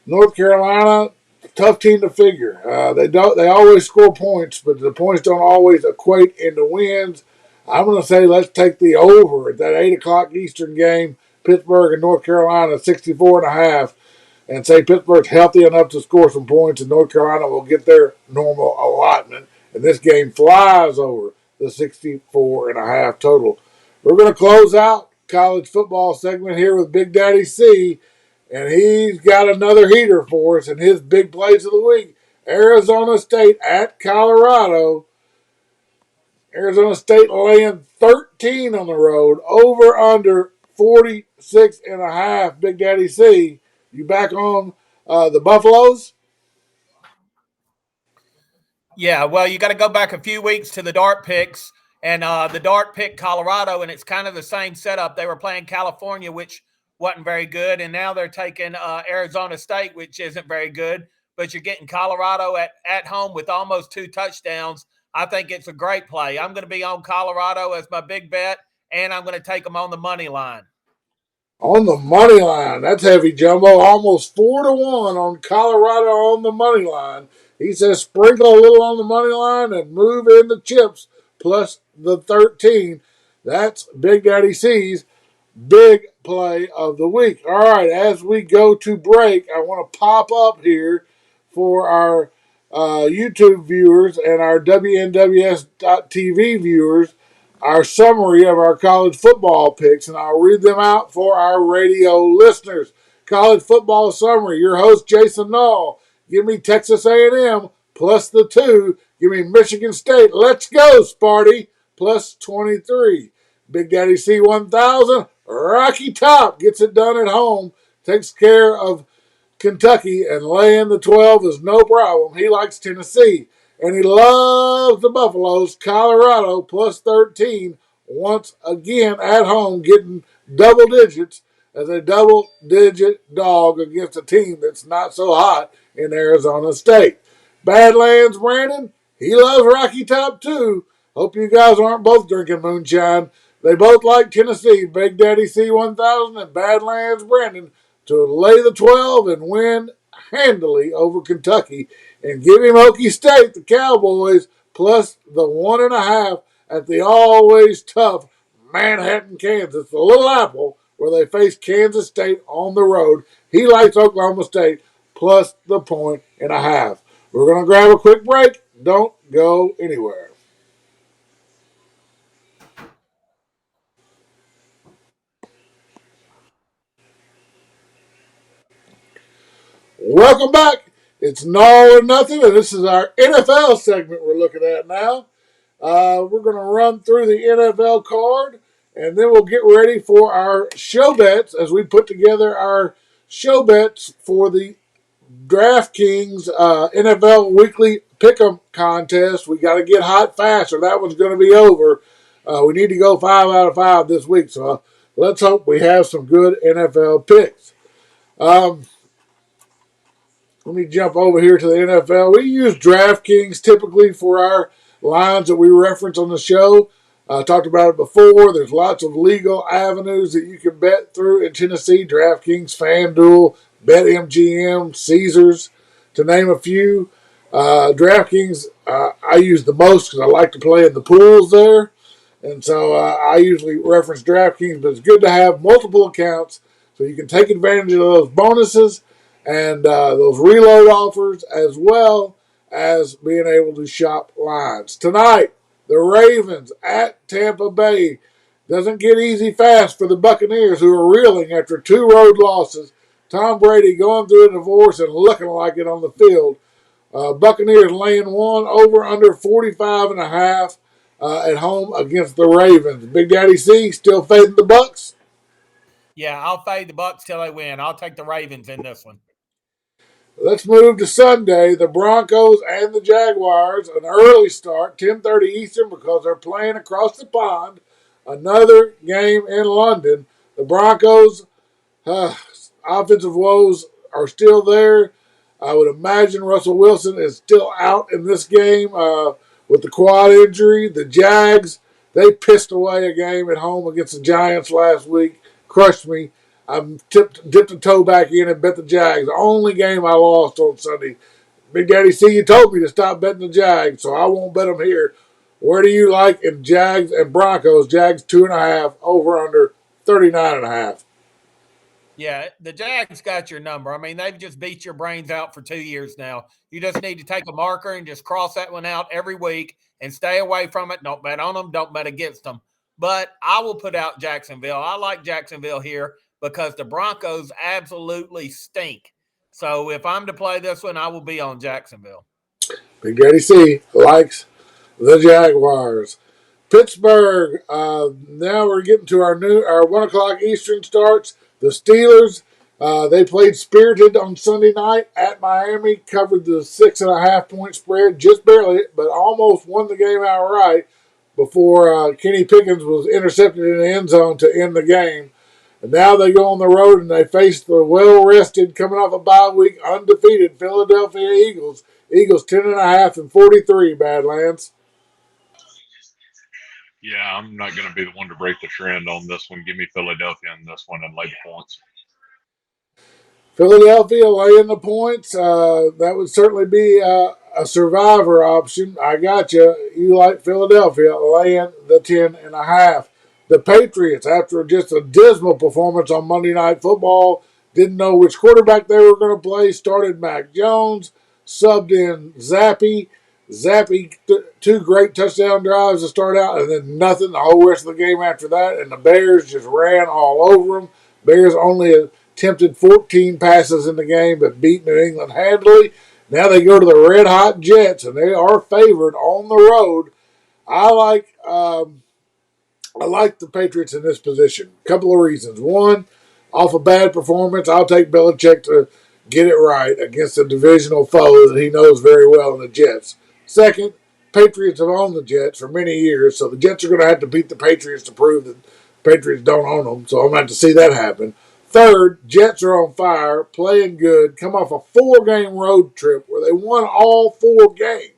North Carolina, tough team to figure. They always score points, but the points don't always equate into wins. I'm going to say let's take the over at that 8 o'clock Eastern game, Pittsburgh and North Carolina, 64.5, and say Pittsburgh's healthy enough to score some points, and North Carolina will get their normal allotment. And this game flies over the 64.5 total. We're going to close out college football segment here with Big Daddy C, and he's got another heater for us in his big plays of the week. Arizona State at Colorado. Arizona State laying 13 on the road, over under 46.5. Big Daddy C, you back on the Buffaloes? Yeah, well, you got to go back a few weeks to the Dart picks, and the Dart picked Colorado, and it's kind of the same setup. They were playing California, which wasn't very good, and now they're taking Arizona State, which isn't very good. But you're getting Colorado at home with almost 2 touchdowns. I think it's a great play. I'm going to be on Colorado as my big bet, and I'm going to take them on the money line. On the money line. That's heavy, Jumbo. Almost 4-1 on Colorado on the money line. He says sprinkle a little on the money line and move in the chips plus the 13. That's Big Daddy C's big play of the week. All right, as we go to break, I want to pop up here for our YouTube viewers and our WNWS.TV viewers our summary of our college football picks, and I'll read them out for our radio listeners. College football summary. Your host, Jason Nall. Give me Texas A&M plus the 2. Give me Michigan State. Let's go, Sparty, plus 23. Big Daddy C1000, Rocky Top gets it done at home, takes care of Kentucky, and laying the 12 is no problem. He likes Tennessee, and he loves the Buffaloes. Colorado plus 13 once again at home, getting double digits as a double-digit dog against a team that's not so hot in Arizona State. Badlands Brandon, he loves Rocky Top too. Hope you guys aren't both drinking moonshine. They both like Tennessee. Big Daddy C1000 and Badlands Brandon to lay the 12 and win handily over Kentucky and give him Okie State, the Cowboys, plus the 1.5 at the always tough Manhattan, Kansas, the Little Apple, where they face Kansas State on the road. He likes Oklahoma State plus the 1.5. We're going to grab a quick break. Don't go anywhere. Welcome back. It's Nall or Nothing, and this is our NFL segment we're looking at now. We're going to run through the NFL card, and then we'll get ready for our show bets as we put together our show bets for the DraftKings NFL Weekly Pick'em contest. We got to get hot fast, or that one's going to be over. We need to go 5 out of 5 this week, so let's hope we have some good NFL picks. Let me jump over here to the NFL. We use DraftKings typically for our lines that we reference on the show. I talked about it before. There's lots of legal avenues that you can bet through in Tennessee. DraftKings, FanDuel, BetMGM, Caesars, to name a few. DraftKings I use the most because I like to play in the pools there. And so I usually reference DraftKings, but it's good to have multiple accounts so you can take advantage of those bonuses and those reload offers, as well as being able to shop lines. Tonight, the Ravens at Tampa Bay. Doesn't get easy fast for the Buccaneers, who are reeling after 2 road losses. Tom Brady going through a divorce and looking like it on the field. Buccaneers laying 1 over under 45.5 at home against the Ravens. Big Daddy C still fading the Bucs. Yeah, I'll fade the Bucs till they win. I'll take the Ravens in this one. Let's move to Sunday. The Broncos and the Jaguars. An early start, 10:30 Eastern, because they're playing across the pond. Another game in London. The Broncos' offensive woes are still there. I would imagine Russell Wilson is still out in this game with the quad injury. The Jags, they pissed away a game at home against the Giants last week. Crushed me. I dipped a toe back in and bet the Jags. The only game I lost on Sunday. Big Daddy C, you told me to stop betting the Jags, so I won't bet them here. Where do you like in Jags and Broncos? Jags 2.5, over under 39.5. Yeah, the Jags got your number. I mean, they've just beat your brains out for 2 years now. You just need to take a marker and just cross that one out every week and stay away from it. Don't bet on them. Don't bet against them. But I will put out Jacksonville. I like Jacksonville here because the Broncos absolutely stink. So if I'm to play this one, I will be on Jacksonville. Big Daddy C likes the Jaguars. Pittsburgh. Now we're getting to our 1 o'clock Eastern starts. The Steelers. They played spirited on Sunday night at Miami. Covered the 6.5 point spread, just barely, but almost won the game outright before Kenny Pickens was intercepted in the end zone to end the game. And now they go on the road and they face the well-rested, coming off a bye week, undefeated Philadelphia Eagles. Eagles 10.5 and 43, Badlands. Yeah, I'm not going to be the one to break the trend on this one. Give me Philadelphia in this one and lay the points. Philadelphia laying the points. That would certainly be a survivor option. I got you. You like Philadelphia laying the 10.5. The Patriots, after just a dismal performance on Monday Night Football, didn't know which quarterback they were going to play. Started Mac Jones, subbed in Zappy. Zappy, 2 great touchdown drives to start out, and then nothing the whole rest of the game after that. And the Bears just ran all over them. Bears only attempted 14 passes in the game, but beat New England handily. Now they go to the Red Hot Jets, and they are favored on the road. I like I like the Patriots in this position. A couple of reasons. One, off a bad performance, I'll take Belichick to get it right against a divisional foe that he knows very well in the Jets. Second, Patriots have owned the Jets for many years, so the Jets are going to have to beat the Patriots to prove that the Patriots don't own them, so I'm going to have to see that happen. Third, Jets are on fire, playing good, come off a 4-game road trip where they won all 4 games.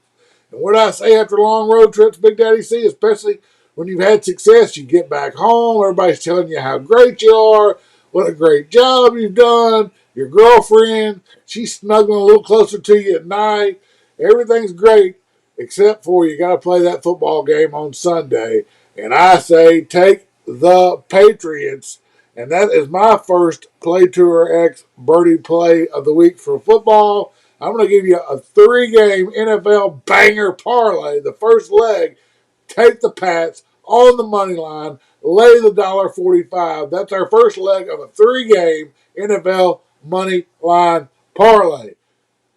And what I say after long road trips, Big Daddy C, especially when you've had success, you get back home, everybody's telling you how great you are, what a great job you've done. Your girlfriend, she's snuggling a little closer to you at night. Everything's great, except for you got to play that football game on Sunday. And I say take the Patriots. And that is my first Play Tour X Birdie play of the week for football. I'm going to give you a 3-game NFL banger parlay. The first leg, take the Pats on the money line, lay the $1.45. That's our first leg of a 3-game NFL money line parlay.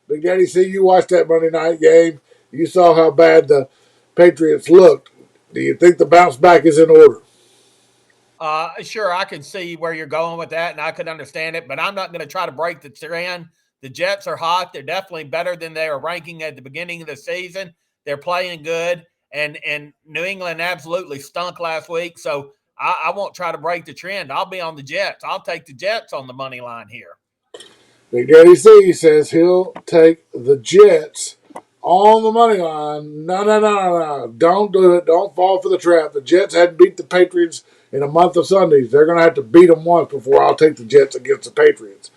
Big Daddy C, you watched that Monday night game. You saw how bad the Patriots looked. Do you think the bounce back is in order? Sure, I can see where you're going with that, and I could understand it, but I'm not going to try to break the trend. The Jets are hot. They're definitely better than they were ranking at the beginning of the season. They're playing good, and New England absolutely stunk last week. So I won't try to break the trend. I'll be on the Jets. I'll take the Jets on the money line here. Big Daddy C says he'll take the Jets on the money line. No, no, no, no, no. Don't do it. Don't fall for the trap. The Jets hadn't beat the Patriots in a month of Sundays. They're going to have to beat them once before I'll take the Jets against the Patriots.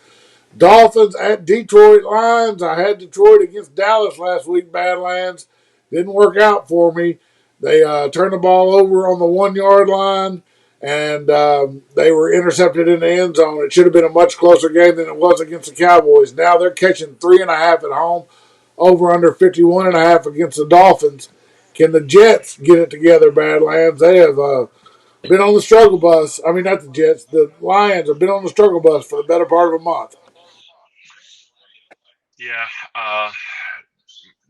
Dolphins at Detroit Lions. I had Detroit against Dallas last week, Badlands. Didn't work out for me. They turned the ball over on the 1-yard line, and they were intercepted in the end zone. It should have been a much closer game than it was against the Cowboys. Now they're catching 3.5 at home, over under 51.5 against the Dolphins. Can the Jets get it together, Badlands? They have been on the struggle bus. I mean, not the Jets. The Lions have been on the struggle bus for the better part of a month. Yeah,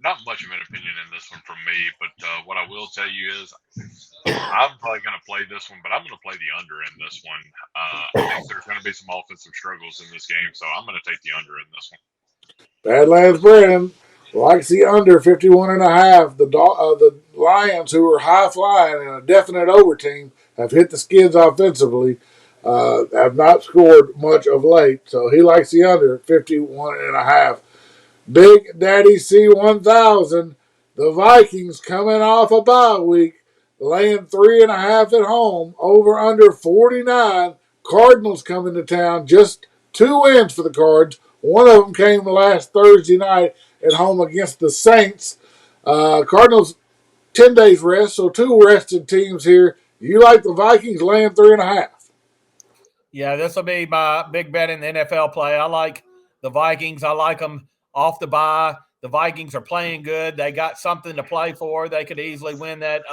not much of an opinion in this one from me, but what I will tell you is I'm probably going to play this one, but I'm going to play the under in this one. I think there's going to be some offensive struggles in this game, so I'm going to take the under in this one. Badlands Brandon likes the under 51.5. The Lions, who are high flying and a definite over team, have hit the skids offensively. Have not scored much of late, so he likes the under 51.5. Big Daddy C1000, the Vikings coming off a bye week, laying 3.5 at home, over under 49. Cardinals coming to town, just 2 wins for the Cards. One of them came last Thursday night at home against the Saints. Cardinals 10 days rest, so 2 rested teams here. You like the Vikings laying 3.5? Yeah, this will be my big bet in the NFL play. I like the Vikings. I like them off the bye. The Vikings are playing good. They got something to play for. They could easily win that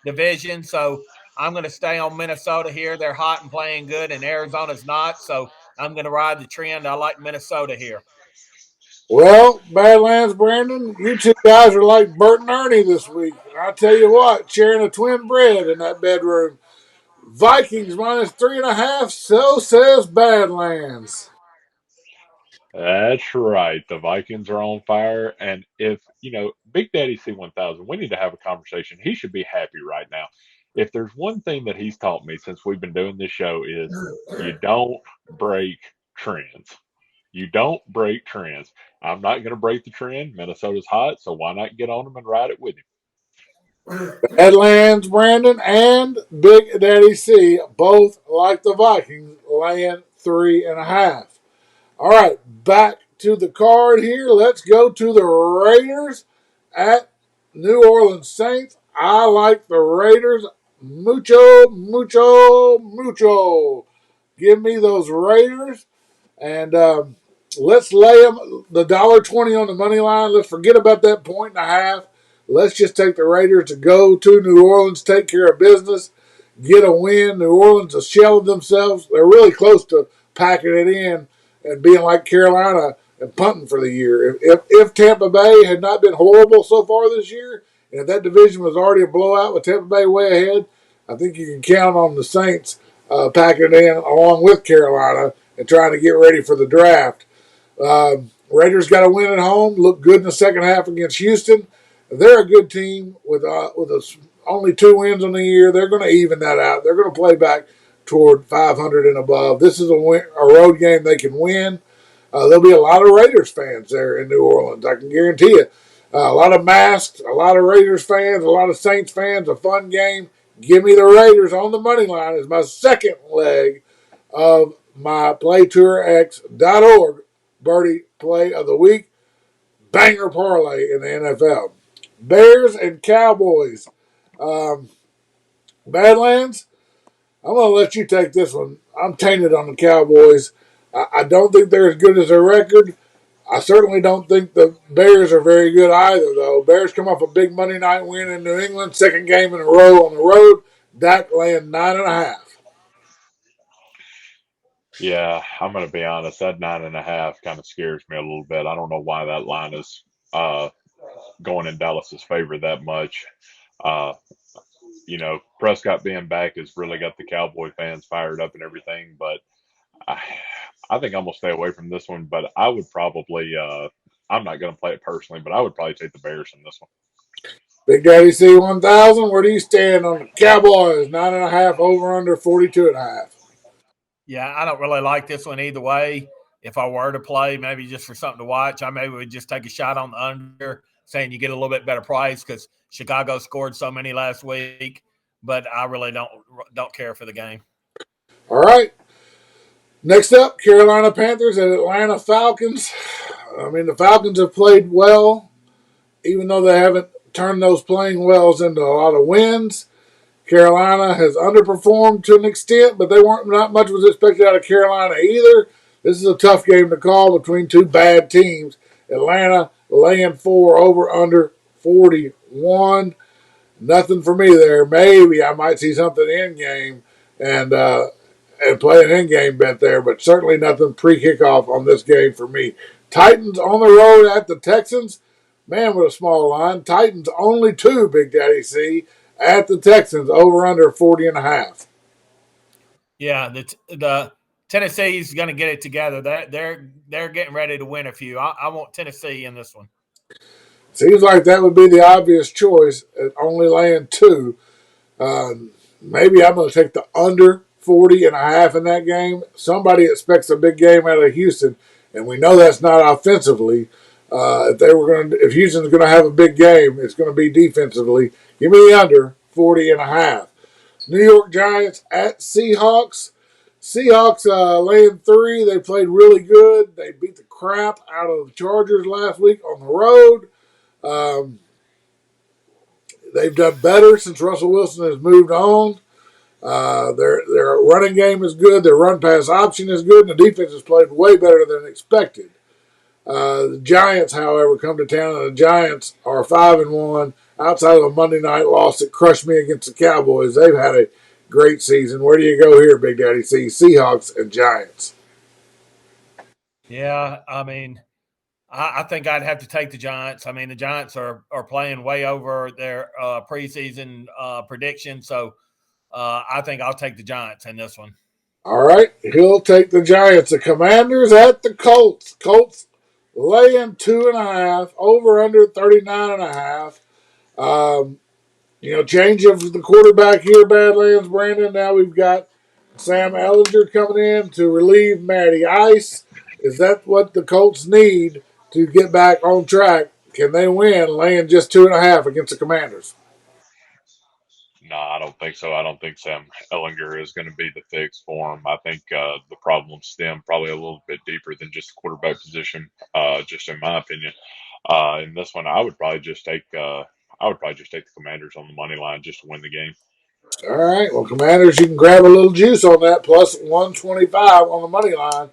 division. So I'm going to stay on Minnesota here. They're hot and playing good, and Arizona's not. So I'm going to ride the trend. I like Minnesota here. Well, Badlands Brandon, you two guys are like Bert and Ernie this week. I tell you what, sharing a twin bed in that bedroom. Vikings minus 3.5, so says Badlands. That's right. The Vikings are on fire. And if, Big Daddy C1000, we need to have a conversation. He should be happy right now. If there's one thing that he's taught me since we've been doing this show is you don't break trends. You don't break trends. I'm not going to break the trend. Minnesota's hot, so why not get on them and ride it with him? Badlands Brandon and Big Daddy C both like the Vikings laying 3.5. All right, back to the card here. Let's go to the Raiders at New Orleans Saints. I like the Raiders mucho, mucho, mucho. Give me those Raiders. And let's lay them the $1.20 on the money line. Let's forget about that 1.5. Let's just take the Raiders to go to New Orleans, take care of business, get a win. New Orleans a shell of themselves. They're really close to packing it in and being like Carolina and punting for the year. If Tampa Bay had not been horrible so far this year, and if that division was already a blowout with Tampa Bay way ahead, I think you can count on the Saints packing it in along with Carolina and trying to get ready for the draft. Raiders got a win at home. Looked good in the second half against Houston. They're a good team with only 2 wins on the year. They're going to even that out. They're going to play back toward 500 and above. This is a road game they can win. There'll be a lot of Raiders fans there in New Orleans. I can guarantee you. A lot of masks, a lot of Raiders fans, a lot of Saints fans. A fun game. Give me the Raiders on the money line is my second leg of my PlayTourX.org birdie play of the week. Banger parlay in the NFL. Bears and Cowboys. Badlands, I'm going to let you take this one. I'm tainted on the Cowboys. I don't think they're as good as their record. I certainly don't think the Bears are very good either, though. Bears come off a big Monday night win in New England, second game in a row on the road. Dak laying 9.5. Yeah, I'm going to be honest. That 9.5 kind of scares me a little bit. I don't know why that line is uh, going in Dallas's favor that much. Uh, Prescott being back has really got the Cowboy fans fired up and everything, but I, I think I'm gonna stay away from this one. But I would probably, I'm not gonna play it personally, but I would probably take the Bears in this one. Big Daddy C1000, where do you stand on the Cowboys? 9.5 over under 42.5. Yeah, I don't really like this one either way. If I were to play, maybe just for something to watch, I maybe would just take a shot on the under, saying you get a little bit better price because Chicago scored so many last week. But I really don't care for the game. All right. Next up, Carolina Panthers and Atlanta Falcons. I mean, the Falcons have played well, even though they haven't turned those playing wells into a lot of wins. Carolina has underperformed to an extent, but not much was expected out of Carolina either. This is a tough game to call between two bad teams. Atlanta laying 4 over under 41. Nothing for me there. Maybe I might see something in game and play an in game bet there, but certainly nothing pre kickoff on this game for me. Titans on the road at the Texans. Man, with a small line. Titans only 2, Big Daddy C, at the Texans, over under 40.5. Yeah, the Tennessee's going to get it together. They're getting ready to win a few. I want Tennessee in this one. Seems like that would be the obvious choice at only laying 2. Maybe I'm going to take the under 40.5 in that game. Somebody expects a big game out of Houston, and we know that's not offensively. If Houston's going to have a big game, it's going to be defensively. Give me the under 40.5. New York Giants at Seahawks. Seahawks laying 3. They played really good. They beat the crap out of the Chargers last week on the road. They've done better since Russell Wilson has moved on. Their running game is good. Their run pass option is good, and the defense has played way better than expected. The Giants, however, come to town, and the Giants are 5-1. Outside of a Monday night loss that crushed me against the Cowboys, they've had a great season. Where do you go here, Big Daddy C? Seahawks and Giants. Yeah, I mean, I think I'd have to take the Giants. I mean, the Giants are playing way over their preseason prediction, so I think I'll take the Giants in this one. All right, he'll take the Giants. The Commanders at the Colts. Colts laying 2.5, over under 39.5. Change of the quarterback here, Badlands, Brandon. Now we've got Sam Ellinger coming in to relieve Matty Ice. Is that what the Colts need to get back on track? Can they win laying just 2.5 against the Commanders? No, I don't think so. I don't think Sam Ellinger is going to be the fix for him. I think the problems stem probably a little bit deeper than just the quarterback position, just in my opinion. In this one, I would probably just take the Commanders on the money line just to win the game. All right. Well, Commanders, you can grab a little juice on that, plus 125 on the money line.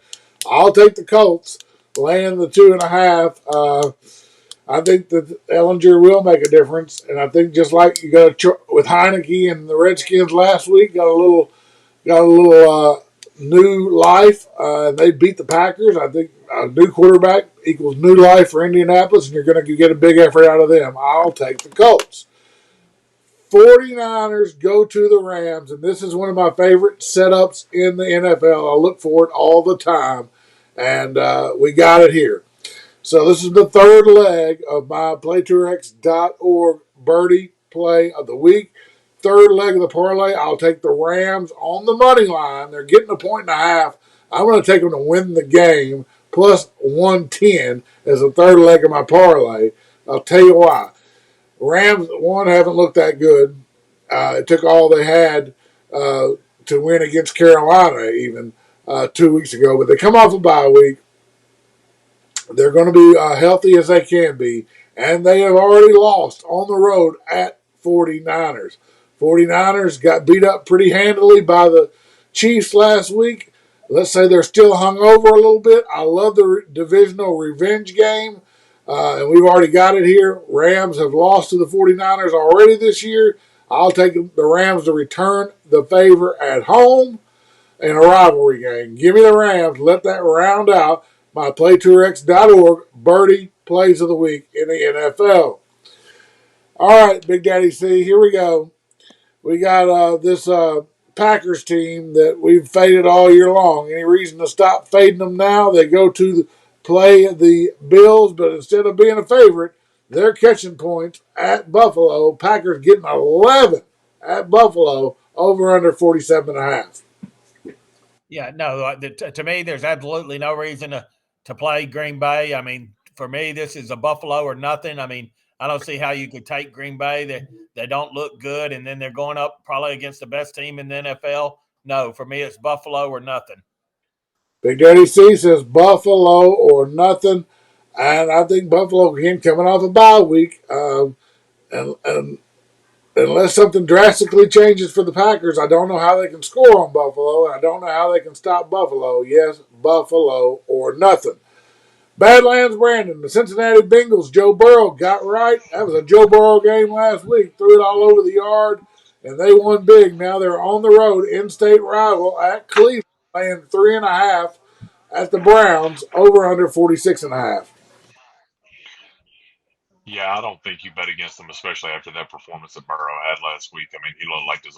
I'll take the Colts, laying the 2.5. I think that Ellinger will make a difference, and I think just like you got with Heineke and the Redskins last week, got a little new life. They beat the Packers. I think a new quarterback equals new life for Indianapolis, and you're going to get a big effort out of them. I'll take the Colts. 49ers go to the Rams, and this is one of my favorite setups in the NFL. I look for it all the time, and we got it here. So this is the third leg of my playtourx.org birdie play of the week. Third leg of the parlay, I'll take the Rams on the money line. They're getting a point and a half. I'm going to take them to win the game plus 110 as the third leg of my parlay. I'll tell you why. Rams, one, haven't looked that good. It took all they had to win against Carolina even 2 weeks ago. But they come off a bye week. They're going to be healthy as they can be. And they have already lost on the road at 49ers. 49ers got beat up pretty handily by the Chiefs last week. Let's say they're still hungover a little bit. I love the divisional revenge game. And we've already got it here. Rams have lost to the 49ers already this year. I'll take the Rams to return the favor at home in a rivalry game. Give me the Rams. Let that round out my playtourx.org birdie plays of the week in the NFL. All right, Big Daddy C, here we go. We got this Packers team that we've faded all year long. Any reason to stop fading them now? They go to play the Bills, but instead of being a favorite, they're catching points at Buffalo. Packers getting 11 at Buffalo, over under 47.5. Yeah, no, to me, there's absolutely no reason to play Green Bay. I mean, for me, this is a Buffalo or nothing. I mean, I don't see how you could take Green Bay. They don't look good, and then they're going up probably against the best team in the NFL. No, for me, it's Buffalo or nothing. Big Daddy C says Buffalo or nothing. And I think Buffalo, again, coming off a bye week, and unless something drastically changes for the Packers, I don't know how they can score on Buffalo, and I don't know how they can stop Buffalo. Yes, Buffalo or nothing. Badlands Brandon, the Cincinnati Bengals, Joe Burrow got right. That was a Joe Burrow game last week. Threw it all over the yard, and they won big. Now they're on the road, in-state rival at Cleveland, playing 3.5 at the Browns, over under 46.5. Yeah, I don't think you bet against them, especially after that performance that Burrow had last week. I mean, he looked like his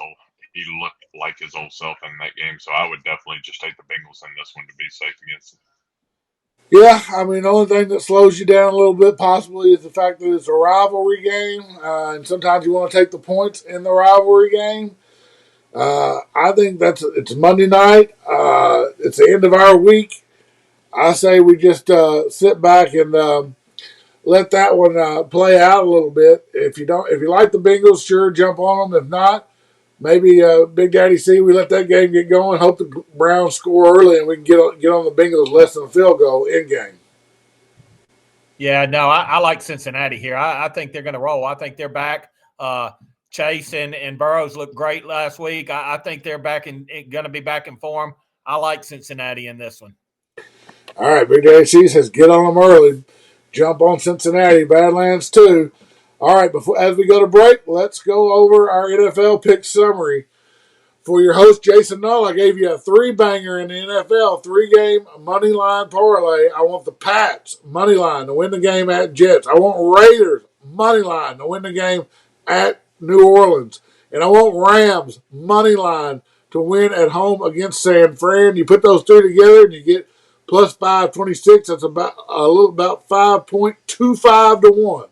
old self in that game. So I would definitely just take the Bengals in this one to be safe against them. Yeah, I mean, the only thing that slows you down a little bit possibly is the fact that it's a rivalry game, and sometimes you want to take the points in the rivalry game. I think it's Monday night. It's the end of our week. I say we just sit back and let that one play out a little bit. If you like the Bengals, sure, jump on them. If not, maybe Big Daddy C, we let that game get going. Hope the Browns score early and we can get on the Bengals less than a field goal in game. Yeah, no, I like Cincinnati here. I think they're going to roll. I think they're back. Chase and Burrows looked great last week. I think they're going to be back in form. I like Cincinnati in this one. All right, Big Daddy C says get on them early. Jump on Cincinnati. Badlands too. All right, as we go to break, let's go over our NFL pick summary. For your host, Jason Nall, I gave you a three-banger in the NFL, three-game money line parlay. I want the Pats money line to win the game at Jets. I want Raiders money line to win the game at New Orleans. And I want Rams money line to win at home against San Fran. You put those three together and you get plus 526. That's about 5.25 to 1.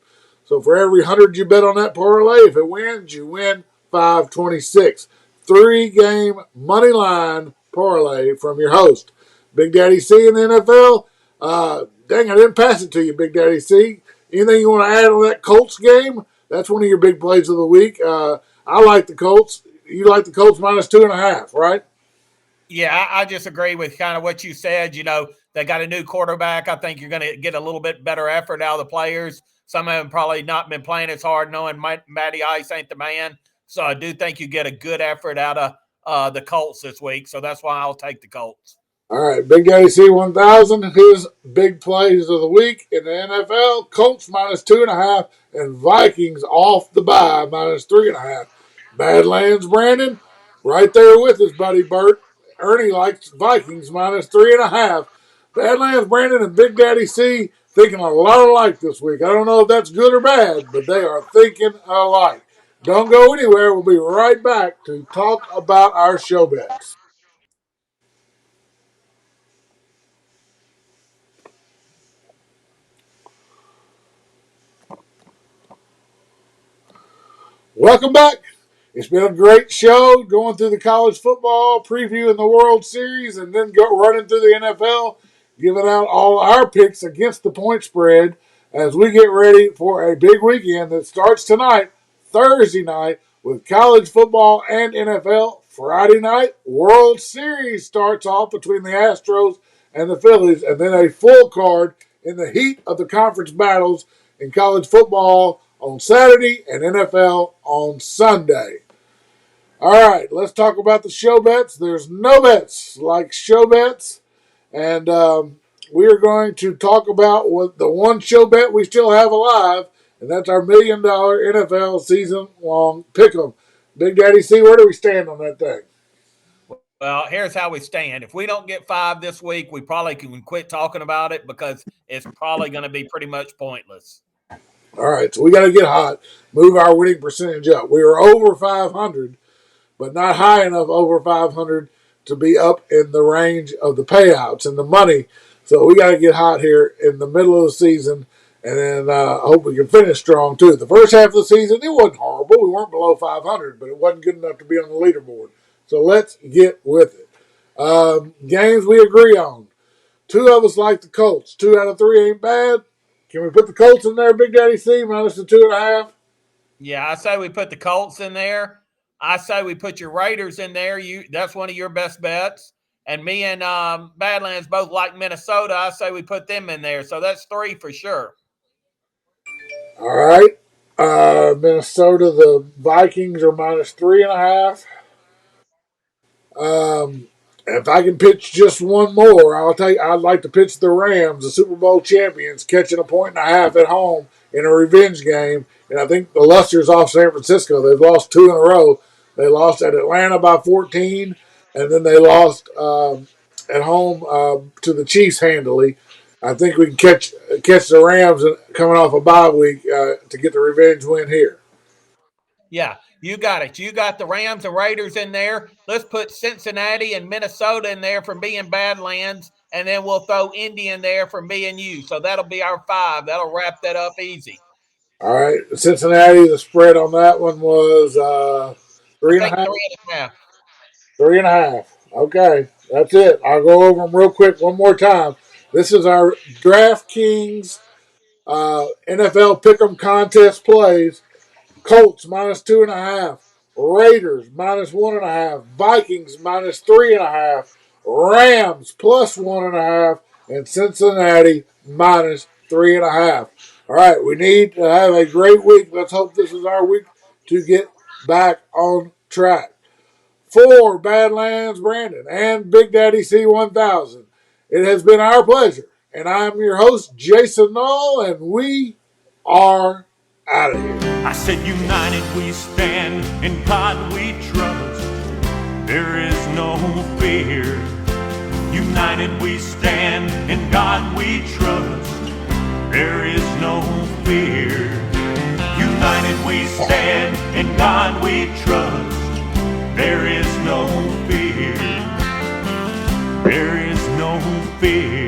So for every 100 you bet on that parlay, if it wins, you win 526. Three-game money line parlay from your host, Big Daddy C in the NFL. Dang, I didn't pass it to you, Big Daddy C. Anything you want to add on that Colts game? That's one of your big plays of the week. I like the Colts. You like the Colts minus 2.5, right? Yeah, I just agree with kind of what you said. You know, they got a new quarterback. I think you're going to get a little bit better effort out of the players. Some of them probably not been playing as hard, knowing Matty Ice ain't the man. So I do think you get a good effort out of the Colts this week. So that's why I'll take the Colts. All right, Big Daddy C1000, his big plays of the week in the NFL. Colts minus 2.5 and Vikings off the bye minus 3.5. Badlands Brandon, right there with his buddy Bert. Ernie likes Vikings minus 3.5. Badlands Brandon and Big Daddy C thinking a lot alike this week. I don't know if that's good or bad, but they are thinking alike. Don't go anywhere. We'll be right back to talk about our show bets. Welcome back. It's been a great show going through the college football, previewing the World Series, and then running through the NFL, giving out all our picks against the point spread as we get ready for a big weekend that starts tonight, Thursday night, with college football and NFL. Friday night, World Series starts off between the Astros and the Phillies, and then a full card in the heat of the conference battles in college football on Saturday and NFL on Sunday. All right, let's talk about the show bets. There's no bets like show bets. And we are going to talk about what the one show bet we still have alive, and that's our $1 million NFL season long pick 'em. Big Daddy C, where do we stand on that thing? Well, here's how we stand. If we don't get 5 this week, we probably can quit talking about it because it's probably going to be pretty much pointless. All right, so we got to get hot, move our winning percentage up. We are over 500, but not high enough over 500 to be up in the range of the payouts and the money. So we got to get hot here in the middle of the season, and then I hope we can finish strong too. The first half of the season, it wasn't horrible. We weren't below 500, but it wasn't good enough to be on the leaderboard. So let's get with it. Games we agree on. 2 of us like the Colts. 2 out of 3 ain't bad. Can we put the Colts in there, Big Daddy C, minus the 2.5? Yeah, I say we put the Colts in there. I say we put your Raiders in there. That's one of your best bets. And me and Badlands both like Minnesota. I say we put them in there. So that's 3 for sure. All right. Minnesota, the Vikings are minus 3.5. If I can pitch just one more, I'd like to pitch the Rams, the Super Bowl champions, catching 1.5 at home in a revenge game. And I think the luster's off San Francisco. They've lost 2 in a row. They lost at Atlanta by 14, and then they lost at home to the Chiefs handily. I think we can catch the Rams coming off a bye week to get the revenge win here. Yeah, you got it. You got the Rams and Raiders in there. Let's put Cincinnati and Minnesota in there for me and Badlands, and then we'll throw Indy in there for me and you. So that'll be our 5. That'll wrap that up easy. All right, Cincinnati. The spread on that one was I three and a think half. 3.5. 3.5. Okay, that's it. I'll go over them real quick one more time. This is our DraftKings NFL Pick'em contest plays. Colts minus 2.5. Raiders minus 1.5. Vikings minus 3.5. Rams plus 1.5. And Cincinnati minus 3.5. All right, we need to have a great week. Let's hope this is our week to get back on track. For Badlands Brandon and Big Daddy C1000, it has been our pleasure. And I'm your host, Jason Nall, and we are out of here. I said, united we stand, in God we trust. There is no fear. United we stand, in God we trust. There is no fear. United we stand, in God we trust. There is no fear. There is no fear.